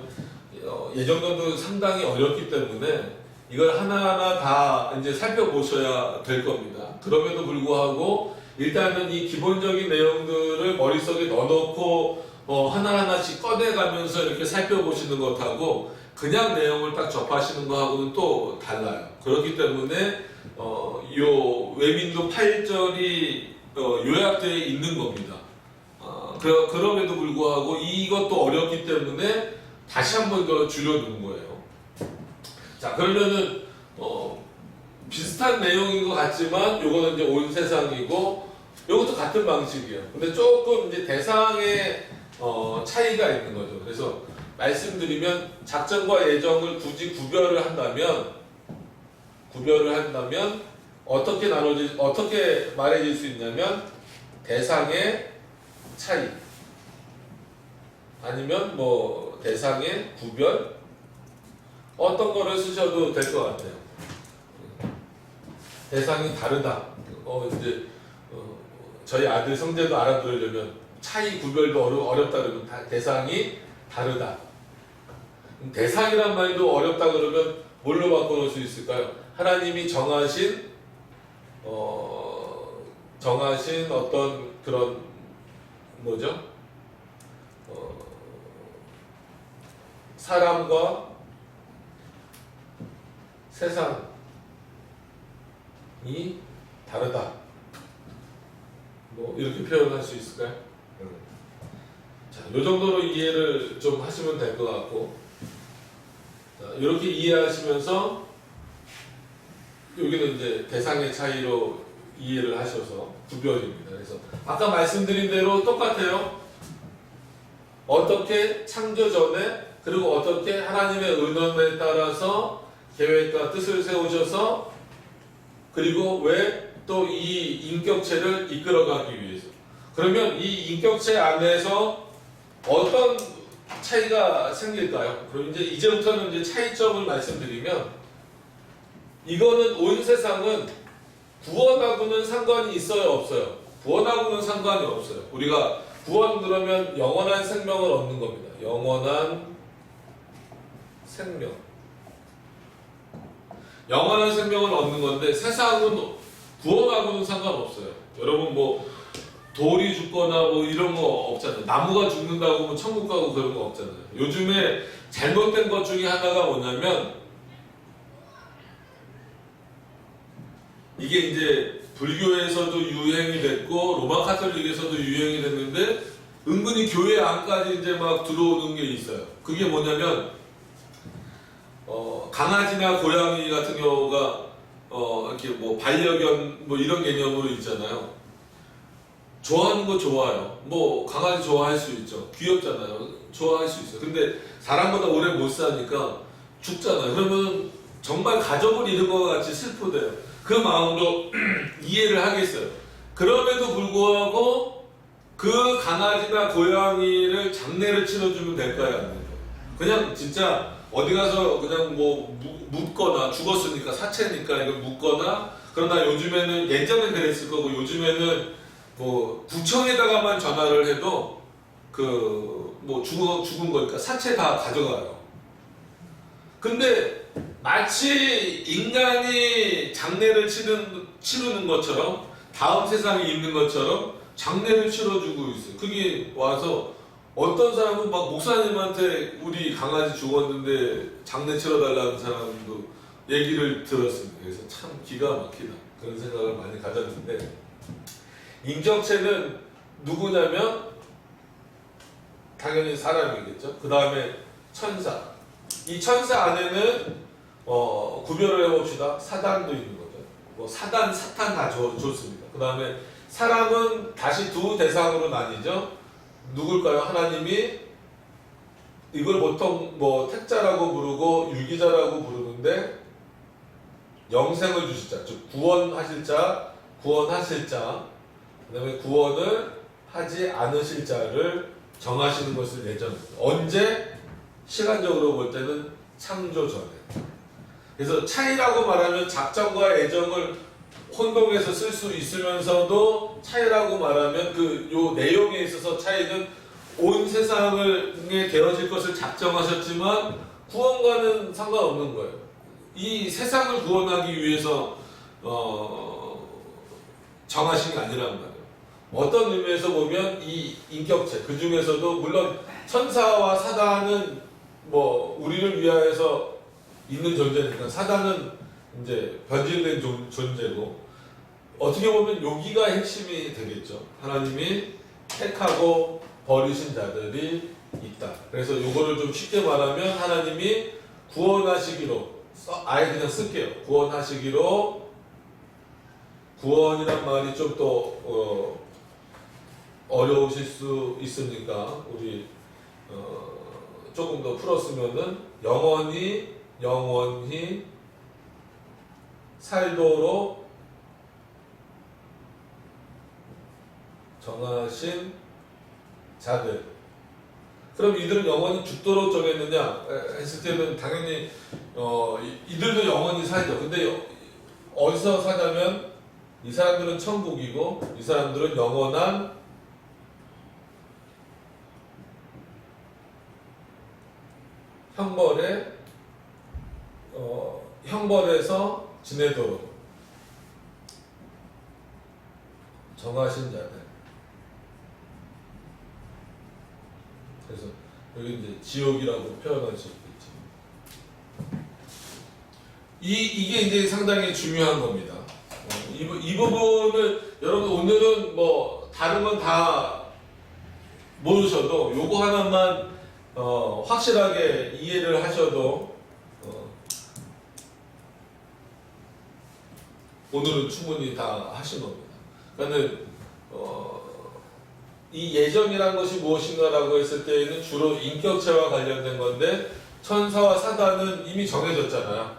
예정전도 상당히 어렵기 때문에 이걸 하나하나 다 이제 살펴보셔야 될 겁니다. 그럼에도 불구하고 일단은 이 기본적인 내용들을 머릿속에 넣어놓고 하나하나씩 꺼내가면서 이렇게 살펴보시는 것하고 그냥 내용을 딱 접하시는 거하고는 또 달라요. 그렇기 때문에 요 외민도 8절이 요약되어 있는 겁니다. 그럼에도 불구하고 이것도 어렵기 때문에 다시 한 번 더 줄여놓은 거예요. 자, 그러면은 비슷한 내용인 것 같지만 요거는 이제 온 세상이고 요것도 같은 방식이에요. 근데 조금 이제 대상의 차이가 있는 거죠. 그래서 말씀드리면 작정과 예정을 굳이 구별을 한다면 어떻게 말해질 수 있냐면 대상의 차이 아니면 뭐 대상의 구별 어떤 거를 쓰셔도 될 것 같아요. 대상이 다르다. 이제 저희 아들 성재도 알아들으려면 차이 구별도 어렵다 그러면 대상이 다르다. 대상이란 말도 어렵다 그러면 뭘로 바꿔놓을 수 있을까요? 하나님이 정하신 어떤 그런 뭐죠? 사람과 세상이 다르다. 뭐 이렇게 표현할 수 있을까요? 자, 이 정도로 이해를 좀 하시면 될 것 같고, 자, 이렇게 이해하시면서 여기는 이제 대상의 차이로 이해를 하셔서 구별입니다. 그래서 아까 말씀드린 대로 똑같아요. 어떻게 창조 전에 그리고 어떻게 하나님의 의논에 따라서 계획과 뜻을 세우셔서 그리고 왜 또 이 인격체를 이끌어가기 위해서 그러면 이 인격체 안에서 어떤 차이가 생길까요? 그럼 이제부터는 이제 차이점을 말씀드리면 이거는 온 세상은 구원하고는 상관이 있어요, 없어요? 구원하고는 상관이 없어요. 우리가 구원 그러면 영원한 생명을 얻는 겁니다. 영원한 생명. 영원한 생명을 얻는 건데 세상은 구원하고는 상관없어요. 여러분 뭐 돌이 죽거나 뭐 이런 거 없잖아요. 나무가 죽는다고 뭐 천국 가고 그런 거 없잖아요. 요즘에 잘못된 것 중에 하나가 뭐냐면 이게 이제 불교에서도 유행이 됐고 로마 카톨릭에서도 유행이 됐는데 은근히 교회 안까지 이제 막 들어오는 게 있어요. 그게 뭐냐면 강아지나 고양이 같은 경우가 이렇게 뭐 반려견 뭐 이런 개념으로 있잖아요. 좋아하는 거 좋아요. 뭐 강아지 좋아할 수 있죠. 귀엽잖아요. 좋아할 수 있어요. 근데 사람보다 오래 못 사니까 죽잖아요. 그러면 정말 가족을 잃은 것 같이 슬프대요. 그 마음으로 이해를 하겠어요. 그럼에도 불구하고 그 강아지나 고양이를 장례를 치러주면 될까요? 안 될까요? 그냥 진짜 어디 가서 그냥 뭐 묻거나 죽었으니까 사체니까 이걸 묻거나 그러나 요즘에는 예전엔 그랬을 거고 요즘에는 뭐 구청에다가만 전화를 해도 그 뭐 죽은 거니까 사체 다 가져가요. 근데 마치 인간이 장례를 치르는 것처럼 다음 세상에 있는 것처럼 장례를 치러주고 있어요. 그게 와서 어떤 사람은 막 목사님한테 우리 강아지 죽었는데 장례 치러달라는 사람도 얘기를 들었습니다. 그래서 참 기가 막히다 그런 생각을 많이 가졌는데 인격체는 누구냐면 당연히 사람이겠죠. 그 다음에 천사. 이 천사 안에는 구별을 해봅시다. 사단도 있는 거죠. 뭐 사단, 사탄 다 좋습니다. 그 다음에 사람은 다시 두 대상으로 나뉘죠. 누굴까요? 하나님이 이걸 보통 뭐 택자라고 부르고 유기자라고 부르는데 영생을 주실 자, 즉 구원하실 자, 그 다음에 구원을 하지 않으실 자를 정하시는 것을 예정합니다. 언제? 시간적으로 볼 때는 창조 전에. 그래서 차이라고 말하면 작정과 애정을 혼동해서 쓸 수 있으면서도 차이라고 말하면 그 요 내용에 있어서 차이는 온 세상에 되어질 것을 작정하셨지만 구원과는 상관없는 거예요. 이 세상을 구원하기 위해서 정하신 게 아니란 말이에요. 어떤 의미에서 보면 이 인격체 그 중에서도 물론 천사와 사단은 뭐 우리를 위하여서 있는 존재니까 사단은 이제 변질된 존재고 어떻게 보면 여기가 핵심이 되겠죠. 하나님이 택하고 버리신 자들이 있다. 그래서 요거를 좀 쉽게 말하면 하나님이 구원하시기로 아예 그냥 쓸게요. 구원하시기로 구원이란 말이 좀 더 어려우실 수 있으니까 우리 조금 더 풀었으면은 영원히 살도록 정하신 자들. 그럼 이들은 영원히 죽도록 정했느냐 했을 때는 당연히 이들도 영원히 살죠. 근데 어디서 사냐면 이 사람들은 천국이고 이 사람들은 영원한 형벌에서 지내도록 정하신 자들. 그래서 여기 이제 지옥이라고 표현할 수 있겠지. 이게 이제 상당히 중요한 겁니다. 이 부분을 여러분 오늘은 뭐 다른 건 다 모르셔도 요거 하나만 확실하게 이해를 하셔도 오늘은 충분히 다 하신 겁니다. 그러니까 이 예정이란 것이 무엇인가라고 했을 때에는 주로 인격체와 관련된 건데 천사와 사단은 이미 정해졌잖아요.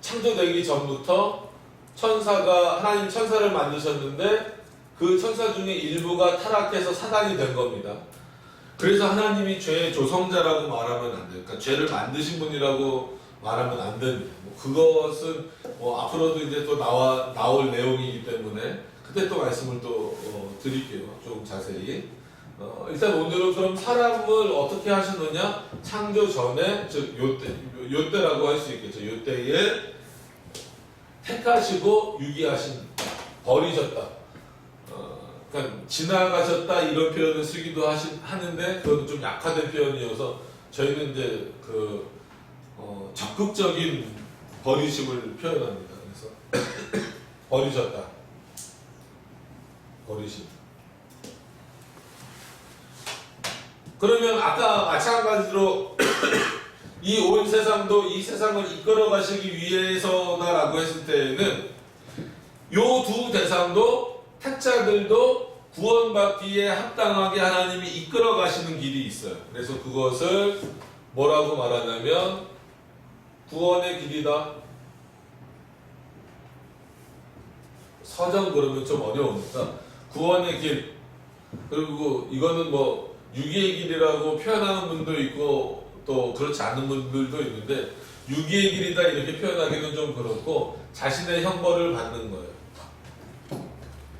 창조되기 전부터 하나님 천사를 만드셨는데 그 천사 중에 일부가 타락해서 사단이 된 겁니다. 그래서 하나님이 죄의 조성자라고 말하면 안 돼요. 그러니까 죄를 만드신 분이라고 말하면 안 됩니다. 그것은 앞으로도 이제 또 나올 내용이기 때문에 그때 또 말씀을 또 드릴게요. 좀 자세히. 일단 오늘은 그럼 사람을 어떻게 하셨느냐? 창조 전에, 즉 요때라고 할 수 있겠죠. 요때에 택하시고 유기하신, 버리셨다. 그러니까 지나가셨다 이런 표현을 쓰기도 하는데 그건 좀 약화된 표현이어서 저희는 이제 적극적인 버리심을 표현합니다. 그래서 버리셨다. 버리심. 그러면 아까 마찬가지로 이 온 세상도 이 세상을 이끌어 가시기 위해서다라고 했을 때에는 요 두 대상도 택자들도 구원받기에 합당하게 하나님이 이끌어 가시는 길이 있어요. 그래서 그것을 뭐라고 말하냐면 구원의 길이다. 서정 그러면 좀 어려우니까 구원의 길. 그리고 이거는 뭐 유기의 길이라고 표현하는 분도 있고 또 그렇지 않은 분들도 있는데 유기의 길이다 이렇게 표현하기는 좀 그렇고 자신의 형벌을 받는 거예요.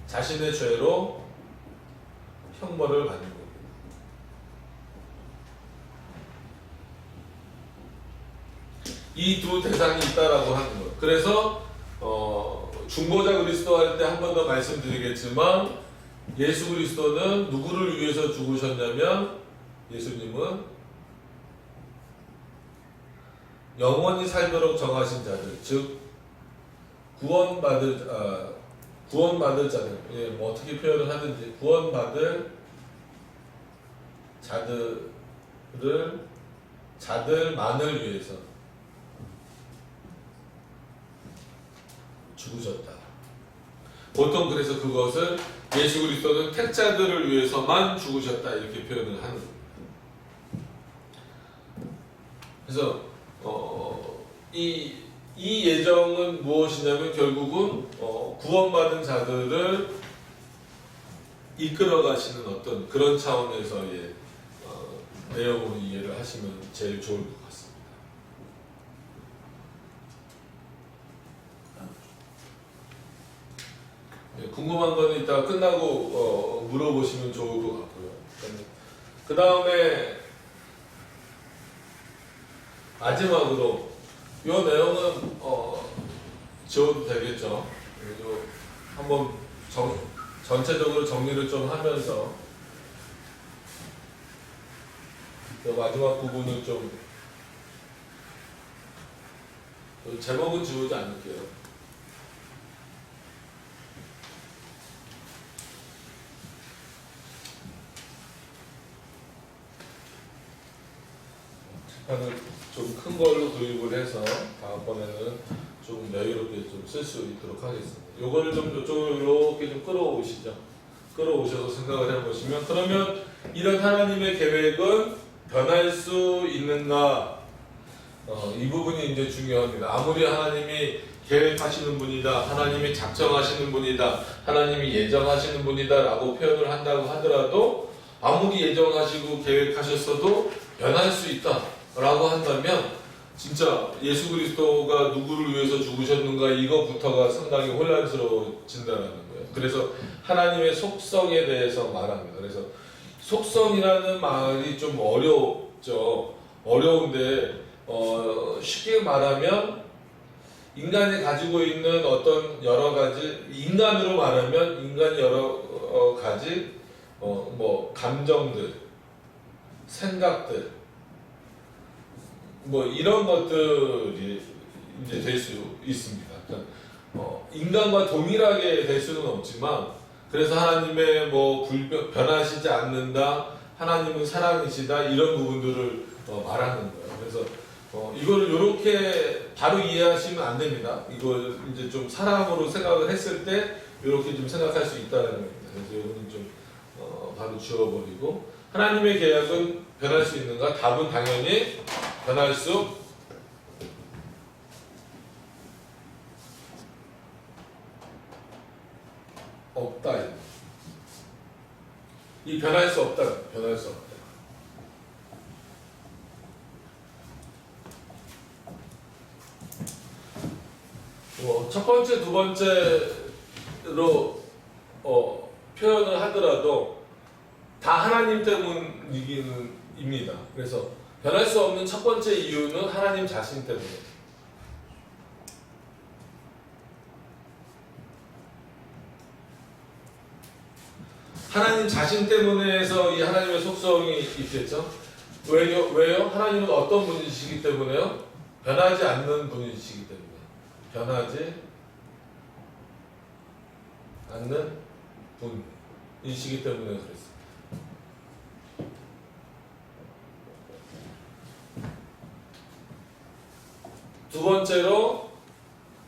자신의 죄로 형벌을 받는 거예요. 이 두 대상이 있다라고 하는 거예요. 그래서 중보자 그리스도 할 때 한 번 더 말씀드리겠지만 예수 그리스도는 누구를 위해서 죽으셨냐면 예수님은 영원히 살도록 정하신 자들, 즉 구원받을 자들, 뭐 어떻게 표현을 하든지 구원받을 자들만을 위해서 죽으셨다. 보통 그래서 그것을 예수 그리스도는 택자들을 위해서만 죽으셨다 이렇게 표현을 하는 겁니다. 그래서 이 예정은 무엇이냐면 결국은 구원받은 자들을 이끌어 가시는 어떤 그런 차원에서의 내용으로 이해를 하시면 제일 좋을 것 같습니다. 궁금한 거는 이따 끝나고 물어보시면 좋을 것 같고요. 그 다음에 마지막으로 이 내용은 지워도 되겠죠. 그래도 한번 전체적으로 정리를 좀 하면서 그 마지막 부분을 좀 제목은 지우지 않을게요. 책판을 좀 큰 걸로 도입을 해서 다음번에는 좀 여유롭게 좀 쓸 수 있도록 하겠습니다. 요거를 좀 이쪽으로 이렇게 좀 끌어오시죠. 끌어오셔서 생각을 해보시면, 그러면 이런 하나님의 계획은 변할 수 있는가? 이 부분이 이제 중요합니다. 아무리 하나님이 계획하시는 분이다, 하나님이 작정하시는 분이다, 하나님이 예정하시는 분이다 라고 표현을 한다고 하더라도, 아무리 예정하시고 계획하셨어도 변할 수 있다 라고 한다면 진짜 예수 그리스도가 누구를 위해서 죽으셨는가 이거부터가 상당히 혼란스러워진다는 거예요. 그래서 하나님의 속성에 대해서 말합니다. 그래서 속성이라는 말이 좀 어렵죠. 어려운데 쉽게 말하면 인간이 가지고 있는 어떤 여러 가지, 인간으로 말하면 인간이 여러 가지 뭐 감정들, 생각들, 뭐 이런 것들이 이제 될 수 있습니다. 그러니까 인간과 동일하게 될 수는 없지만, 그래서 하나님의 뭐 변하시지 않는다, 하나님은 사랑이시다, 이런 부분들을 말하는 거예요. 그래서 이거를 이렇게 바로 이해하시면 안 됩니다. 이걸 이제 좀 사람으로 생각을 했을 때 이렇게 좀 생각할 수 있다는 겁니다. 그래서 이거는 좀 바로 지워버리고, 하나님의 계약은 변할 수 있는가? 답은 당연히 변할 수 없다. 이 변할 수 없다. 변할 수 없다. 첫 번째, 두 번째로 표현을 하더라도 다 하나님 때문입니다. 그래서 변할 수 없는 첫 번째 이유는 하나님 자신 때문에. 하나님 자신 때문에서 이 하나님의 속성이 있겠죠. 왜요? 하나님은 어떤 분이시기 때문에요? 변하지 않는 분이시기 때문에. 변하지 않는 분이시기 때문에 그랬습니다. 두 번째로,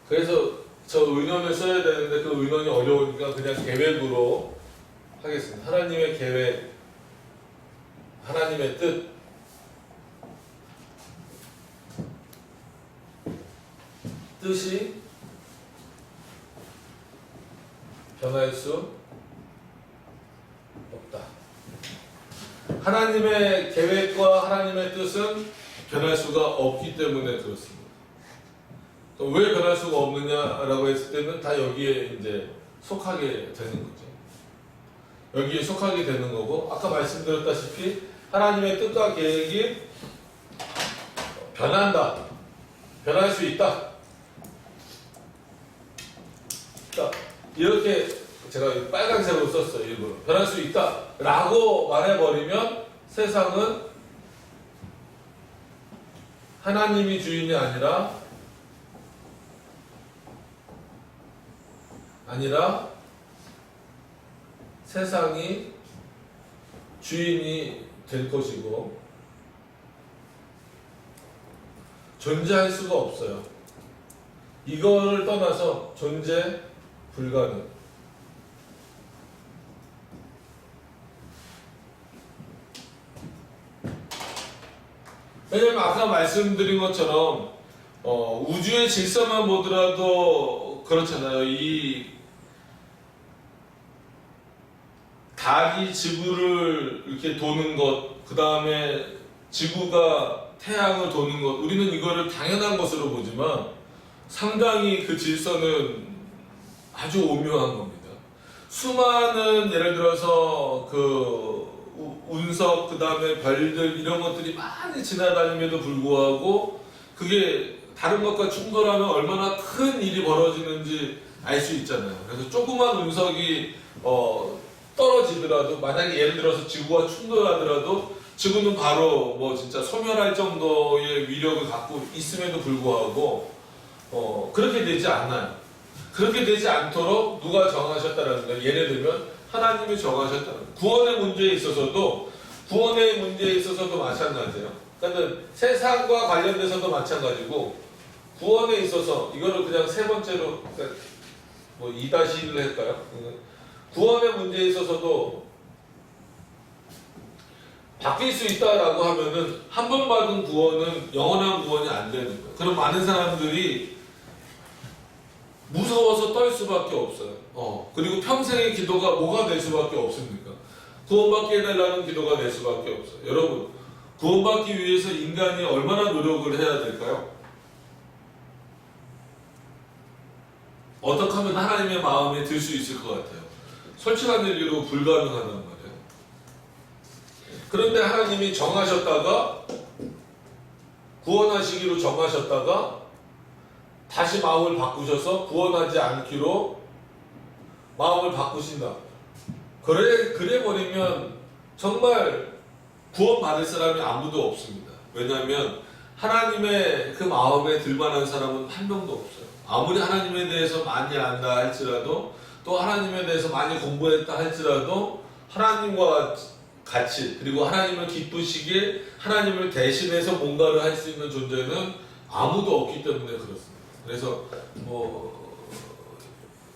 그래서 저 의논을 써야 되는데 그 의논이 어려우니까 그냥 계획으로 하겠습니다. 하나님의 계획, 하나님의 뜻이 변할 수 없다. 하나님의 계획과 하나님의 뜻은 변할 수가 없기 때문에 그렇습니다. 왜 변할 수가 없느냐라고 했을 때는 다 여기에 이제 속하게 되는 거죠. 여기에 속하게 되는 거고, 아까 말씀드렸다시피 하나님의 뜻과 계획이 변한다, 변할 수 있다. 자, 이렇게 제가 빨간색으로 썼어요. 일부러 변할 수 있다 라고 말해버리면 세상은 하나님이 주인이 아니라 세상이 주인이 될 것이고 존재할 수가 없어요. 이거를 떠나서 존재 불가능. 왜냐면 아까 말씀드린 것처럼 우주의 질서만 보더라도 그렇잖아요. 이 달이 지구를 이렇게 도는 것, 그 다음에 지구가 태양을 도는 것, 우리는 이거를 당연한 것으로 보지만 상당히 그 질서는 아주 오묘한 겁니다. 수많은 예를 들어서 그 운석, 그 다음에 별들 이런 것들이 많이 지나다님에도 불구하고 그게 다른 것과 충돌하면 얼마나 큰 일이 벌어지는지 알 수 있잖아요. 그래서 조그만 운석이 떨어지더라도, 만약에 예를 들어서 지구와 충돌하더라도 지구는 바로 뭐 진짜 소멸할 정도의 위력을 갖고 있음에도 불구하고 그렇게 되지 않나요? 그렇게 되지 않도록 누가 정하셨다라는 거예요. 예를 들면 하나님이 정하셨다는 거예요. 구원의 문제에 있어서도 마찬가지예요. 그러니까 세상과 관련돼서도 마찬가지고 구원에 있어서 이거를 그냥 세 번째로 그러니까 뭐 2-1을 할까요? 구원의 문제에 있어서도 바뀔 수 있다라고 하면은 한 번 받은 구원은 영원한 구원이 안 되는 거예요. 그럼 많은 사람들이 무서워서 떨 수밖에 없어요. 그리고 평생의 기도가 뭐가 될 수밖에 없습니까? 구원받게 해달라는 기도가 될 수밖에 없어요. 여러분, 구원받기 위해서 인간이 얼마나 노력을 해야 될까요? 어떻게 하면 하나님의 마음에 들 수 있을 것 같아요? 솔직한 얘기로 불가능하단 말이에요. 그런데 하나님이 정하셨다가 구원하시기로 정하셨다가 다시 마음을 바꾸셔서 구원하지 않기로 마음을 바꾸신다. 그래 버리면 정말 구원받을 사람이 아무도 없습니다. 왜냐하면 하나님의 그 마음에 들만한 사람은 한 명도 없어요. 아무리 하나님에 대해서 많이 안다 할지라도 또 하나님에 대해서 많이 공부했다 할지라도 하나님과 같이 그리고 하나님을 기쁘시게 하나님을 대신해서 뭔가를 할 수 있는 존재는 아무도 없기 때문에 그렇습니다. 그래서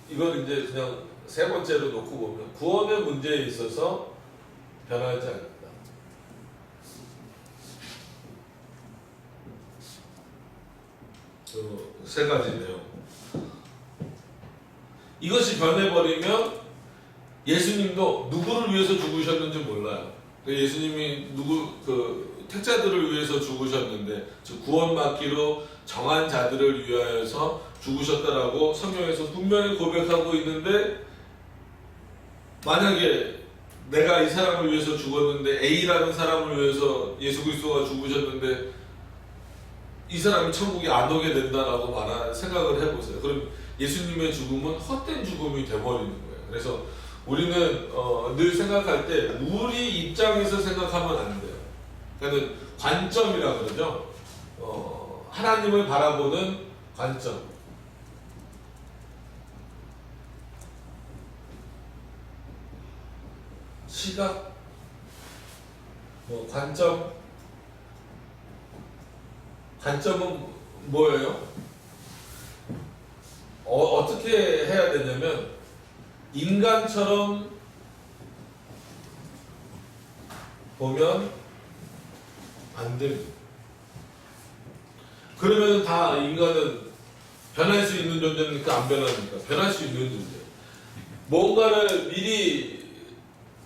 이걸 이제 그냥 세 번째로 놓고 보면 구원의 문제에 있어서 변하지 않는다. 세 가지네요. 이것이 변해버리면 예수님도 누구를 위해서 죽으셨는지 몰라요. 예수님이 택자들을 위해서 죽으셨는데, 즉 구원받기로 정한 자들을 위하여서 죽으셨다라고 성경에서 분명히 고백하고 있는데, 만약에 내가 이 사람을 위해서 죽었는데 A라는 사람을 위해서 예수 그리스도가 죽으셨는데 이 사람이 천국에 안 오게 된다라고 생각을 해보세요. 그럼 예수님의 죽음은 헛된 죽음이 돼버리는 거예요. 그래서 우리는 늘 생각할 때 우리 입장에서 생각하면 안 돼요. 그러니까 관점이라 그러죠. 하나님을 바라보는 관점. 시각, 관점은 뭐예요? 어떻게 해야 되냐면 인간처럼 보면 안 됩니다. 그러면 다 인간은 변할 수 있는 존재입니까? 안 변합니까? 변할 수 있는 존재. 뭔가를 미리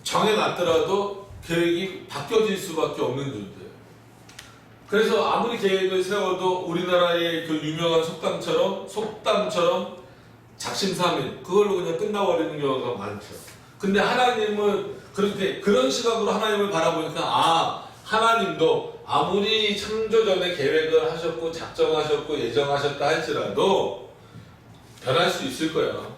정해놨더라도 계획이 바뀌어질 수밖에 없는 존재예요. 그래서 아무리 계획을 세워도 우리나라의 그 유명한 속담처럼 작심삼일 그걸로 그냥 끝나버리는 경우가 많죠. 근데 하나님은 그런 시각으로 하나님을 바라보니까 하나님도 아무리 창조 전에 계획을 하셨고 작정하셨고 예정하셨다 할지라도 변할 수 있을 거야.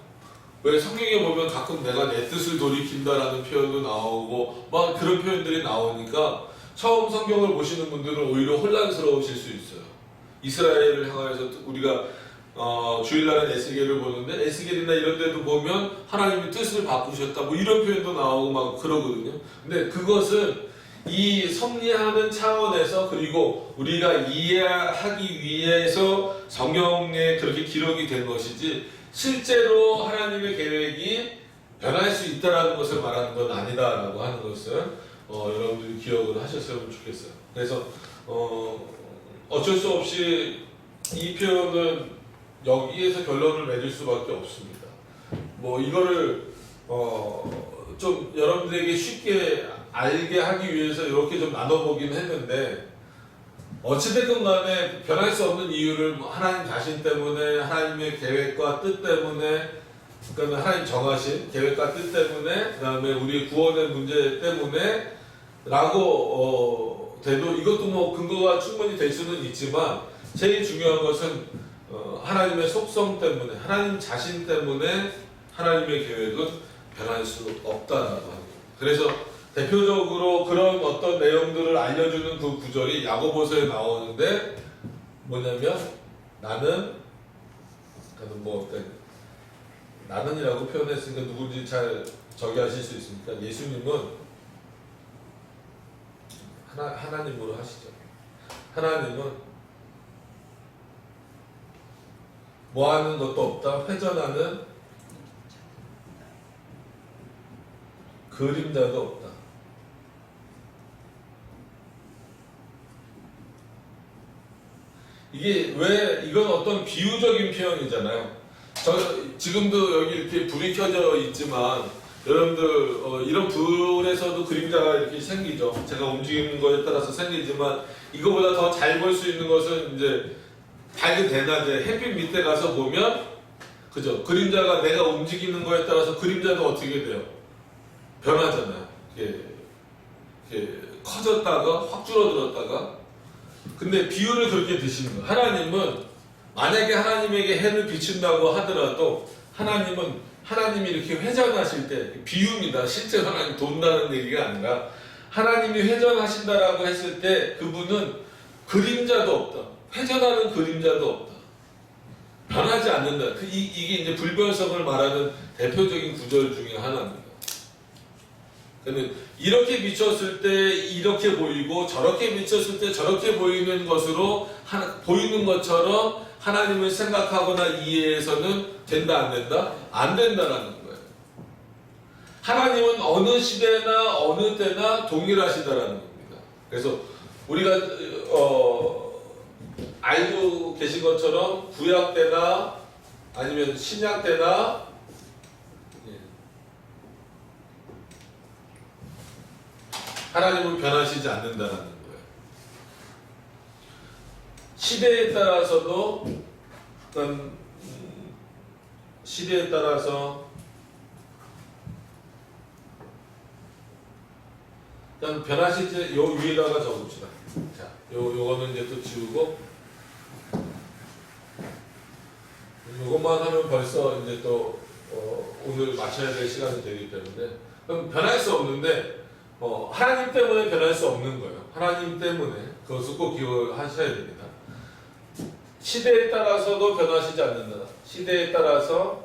왜 성경에 보면 가끔 내가 내 뜻을 돌이킨다라는 표현도 나오고 막 그런 표현들이 나오니까 처음 성경을 보시는 분들은 오히려 혼란스러우실 수 있어요. 이스라엘을 향해서 우리가 주일날은 에스겔을 보는데 에스겔이나 이런 데도 보면 하나님이 뜻을 바꾸셨다 뭐 이런 표현도 나오고 막 그러거든요. 근데 그것은 이 섭리하는 차원에서 그리고 우리가 이해하기 위해서 성경에 그렇게 기록이 된 것이지 실제로 하나님의 계획이 변할 수 있다라는 것을 말하는 건 아니다라고 하는 것을 여러분들이 기억을 하셨으면 좋겠어요. 그래서 어쩔 수 없이 이 표현은 여기에서 결론을 맺을 수밖에 없습니다. 뭐 이거를 좀 여러분들에게 쉽게 알게 하기 위해서 이렇게 좀 나눠보긴 했는데, 어찌됐건 간에 변할 수 없는 이유를 하나님 자신 때문에, 하나님의 계획과 뜻 때문에, 그러니까 하나님 정하신 계획과 뜻 때문에, 그 다음에 우리 구원의 문제 때문에 라고 돼도 이것도 뭐 근거가 충분히 될 수는 있지만, 제일 중요한 것은 하나님의 속성 때문에, 하나님 자신 때문에 하나님의 계획은 변할 수 없다라고 합니다. 그래서 대표적으로 그런 어떤 내용들을 알려주는 그 구절이 야고보서에 나오는데, 뭐냐면 나는 나는이라고 표현했으니까 누군지 잘 저기하실 수 있으니까, 예수님은 하나님으로 하시죠. 하나님은 뭐 하는 것도 없다, 회전하는 그림자도 없다. 이게 왜, 이건 어떤 비유적인 표현이잖아요. 지금도 여기 이렇게 불이 켜져 있지만, 여러분들 이런 불에서도 그림자가 이렇게 생기죠. 제가 움직이는 거에 따라서 생기지만, 이거보다 더 잘 볼 수 있는 것은 이제 밝은 대낮에 햇빛 밑에 가서 보면, 그죠? 그림자가 내가 움직이는 거에 따라서 그림자도 어떻게 돼요? 변하잖아요. 이렇게 커졌다가 확 줄어들었다가. 근데 비유를 그렇게 드시는 거예요. 하나님은 만약에 하나님에게 해를 비춘다고 하더라도, 하나님이 이렇게 회전하실 때, 비유입니다. 실제 하나님 돈다는 얘기가 아니라, 하나님이 회전하신다라고 했을 때 그분은 그림자도 없다, 회전하는 그림자도 없다, 변하지 않는다. 이게 이제 불변성을 말하는 대표적인 구절 중에 하나입니다. 근데 이렇게 비쳤을 때 이렇게 보이고, 저렇게 비쳤을 때 저렇게 보이는 것으로 보이는 것처럼 하나님을 생각하거나 이해해서는 된다, 안 된다? 안 된다라는 거예요. 하나님은 어느 시대나 어느 때나 동일하시다라는 겁니다. 그래서 우리가 알고 계신 것처럼 구약 때나 아니면 신약 때나 하나님은 변하시지 않는다는 거예요. 시대에 따라서도, 시대에 따라서 일단 변하시지, 요 위에다가 적읍시다. 자, 요거는 이제 또 지우고, 요것만 하면 벌써 이제 또 오늘 마쳐야 될 시간이 되기 때문에, 그럼 변할 수 없는데, 하나님 때문에 변할 수 없는 거예요. 하나님 때문에. 그것을 꼭 기억하셔야 됩니다. 시대에 따라서도 변하시지 않는다. 시대에 따라서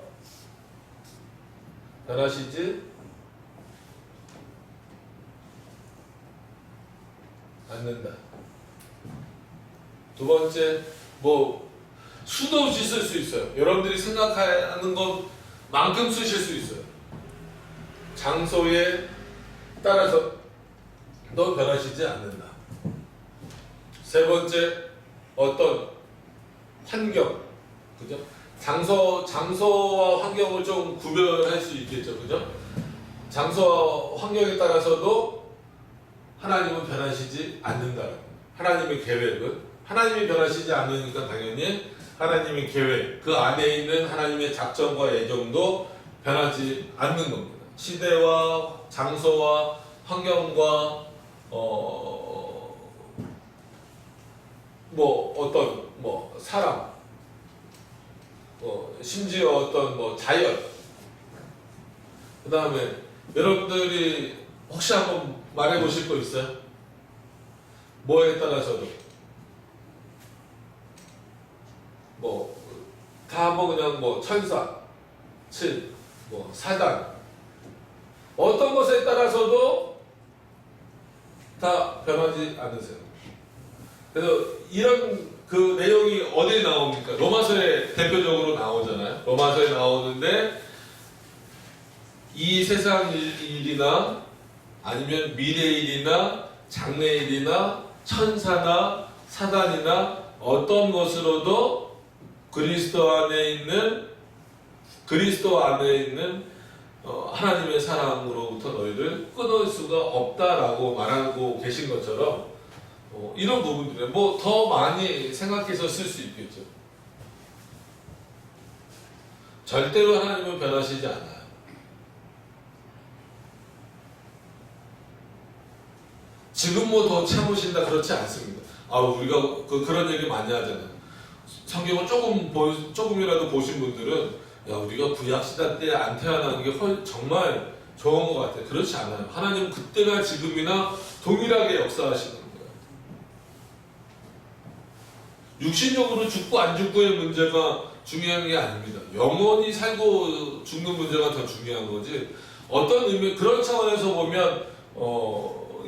변하시지 않는다. 두 번째, 수도 없이 쓸 수 있어요. 여러분들이 생각하는 것만큼 쓰실 수 있어요. 장소에 따라서 너 변하시지 않는다. 세 번째, 어떤 환경, 그죠? 장소와 환경을 좀 구별할 수 있겠죠, 그죠? 장소와 환경에 따라서도 하나님은 변하시지 않는다. 하나님의 계획은, 하나님이 변하시지 않으니까 당연히 하나님의 계획, 그 안에 있는 하나님의 작전과 예정도 변하지 않는 겁니다. 시대와 장소와 환경과 사람, 심지어 어떤 자연, 그 다음에 여러분들이 혹시 한번 말해 보실 거 있어요? 뭐에 따라서도 다 그냥 천사, 사단, 어떤 것에 따라서도 다 변하지 않으세요. 그래서 이런 그 내용이 어디에 나옵니까? 로마서에 대표적으로 나오잖아요. 로마서에 나오는데, 이 세상 일이나 아니면 미래 일이나 장래 일이나 천사나 사단이나 어떤 것으로도 그리스도 안에 있는 하나님의 사랑으로부터 너희를 끊을 수가 없다라고 말하고 계신 것처럼 이런 부분들은 뭐 더 많이 생각해서 쓸 수 있겠죠. 절대로 하나님은 변하시지 않아요. 지금 뭐 더 참으신다 그렇지 않습니다. 우리가 그런 얘기 많이 하잖아요. 성경을 조금이라도 보신 분들은 우리가 구약시대 때 안 태어나는 게 정말 좋은 것 같아요. 그렇지 않아요. 하나님은 그때나 지금이나 동일하게 역사하시는 거예요. 육신적으로 죽고 안 죽고의 문제가 중요한 게 아닙니다. 영원히 살고 죽는 문제가 더 중요한 거지. 어떤 의미, 그런 차원에서 보면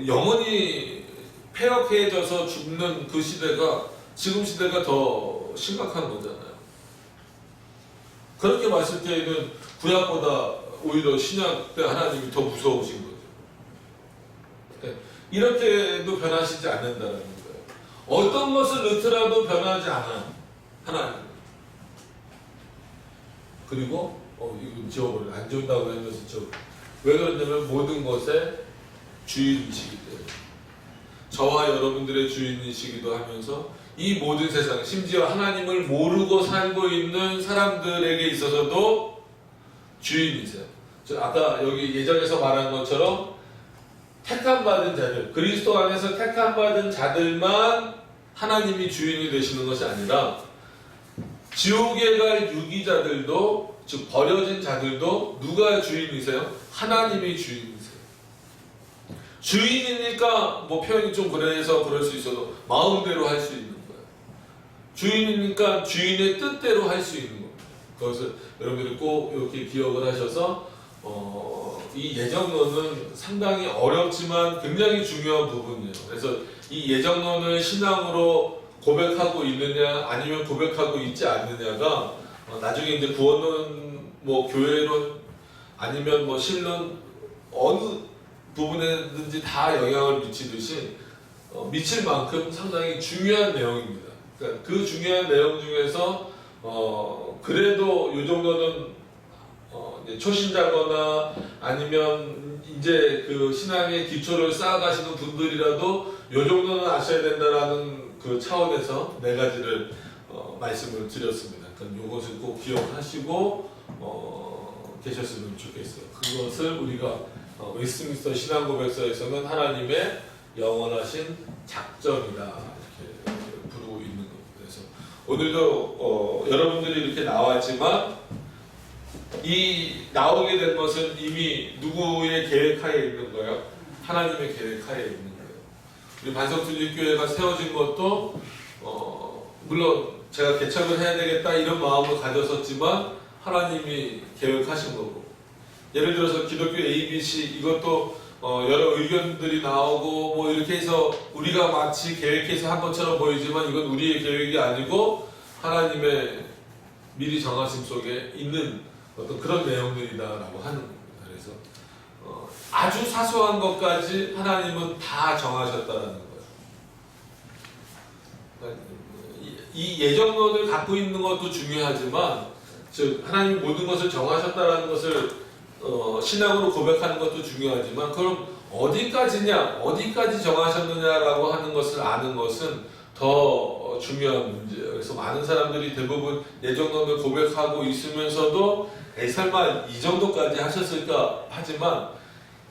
영원히 폐역해져서 죽는 그 시대가 지금 시대가 더 심각한 거잖아요. 그렇게 봤을 때에는 구약보다 오히려 신약 때 하나님이 더 무서우신 거죠. 이렇게도 변하시지 않는다는 거예요. 어떤 것을 넣더라도 변하지 않아요. 하나님. 그리고 이거 지워버려. 안 좋다고 하면서 지워. 왜 그러냐면 모든 것의 주인이시기 때문에. 저와 여러분들의 주인이시기도 하면서 이 모든 세상, 심지어 하나님을 모르고 살고 있는 사람들에게 있어서도 주인이세요. 아까 여기 예전에서 말한 것처럼 택함받은 자들, 그리스도 안에서 택함받은 자들만 하나님이 주인이 되시는 것이 아니라 지옥에 갈 유기자들도, 즉 버려진 자들도 누가 주인이세요? 하나님이 주인이세요. 주인이니까 뭐 표현이 좀 그래서 그럴 수 있어도 마음대로 할 수 있는 거예요. 주인이니까 주인의 뜻대로 할 수 있는 겁니다. 그것을 여러분들이 꼭 이렇게 기억을 하셔서 이 예정론은 상당히 어렵지만 굉장히 중요한 부분이에요. 그래서 이 예정론을 신앙으로 고백하고 있느냐 아니면 고백하고 있지 않느냐가 나중에 이제 구원론, 뭐 교회론 아니면 뭐 신론 어느 부분에든지 다 영향을 미치듯이 미칠 만큼 상당히 중요한 내용입니다. 그러니까 그 중요한 내용 중에서 그래도 이 정도는 초신자거나 아니면 이제 그 신앙의 기초를 쌓아가시는 분들이라도 이 정도는 아셔야 된다라는 그 차원에서 네 가지를 말씀을 드렸습니다. 그러니까 이것을 꼭 기억하시고 계셨으면 좋겠어요. 그것을 우리가 웨스트민스터 신앙고백서에서는 하나님의 영원하신 작정이다 이렇게 부르고 있는 겁니다. 그래서 오늘도 여러분들이 이렇게 나왔지만 이 나오게 된 것은 이미 누구의 계획하에 있는 거예요? 하나님의 계획하에 있는 거예요. 우리 반석순립교회가 세워진 것도 물론 제가 개척을 해야 되겠다 이런 마음을 가졌었지만 하나님이 계획하신 거고, 예를 들어서 기독교 ABC 이것도 여러 의견들이 나오고 뭐 이렇게 해서 우리가 마치 계획해서 한 것처럼 보이지만 이건 우리의 계획이 아니고 하나님의 미리 정하심 속에 있는 어떤 그런 내용들이다라고 하는 겁니다. 그래서 아주 사소한 것까지 하나님은 다 정하셨다라는 거예요. 그러니까 이 예정론을 갖고 있는 것도 중요하지만, 즉 하나님이 모든 것을 정하셨다라는 것을 신앙으로 고백하는 것도 중요하지만, 그럼 어디까지냐, 어디까지 정하셨느냐라고 하는 것을 아는 것은 더 중요한 문제예요. 그래서 많은 사람들이 대부분 예정론을 고백하고 있으면서도 설마 이 정도까지 하셨을까 하지만,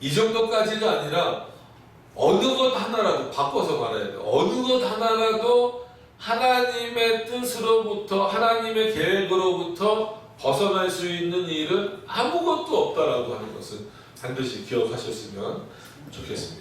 이 정도까지가 아니라 어느 것 하나라도 바꿔서 말해야 돼요. 어느 것 하나라도 하나님의 뜻으로부터, 하나님의 계획으로부터 벗어날 수 있는 일은 아무것도 없다라고 하는 것을 반드시 기억하셨으면 좋겠습니다.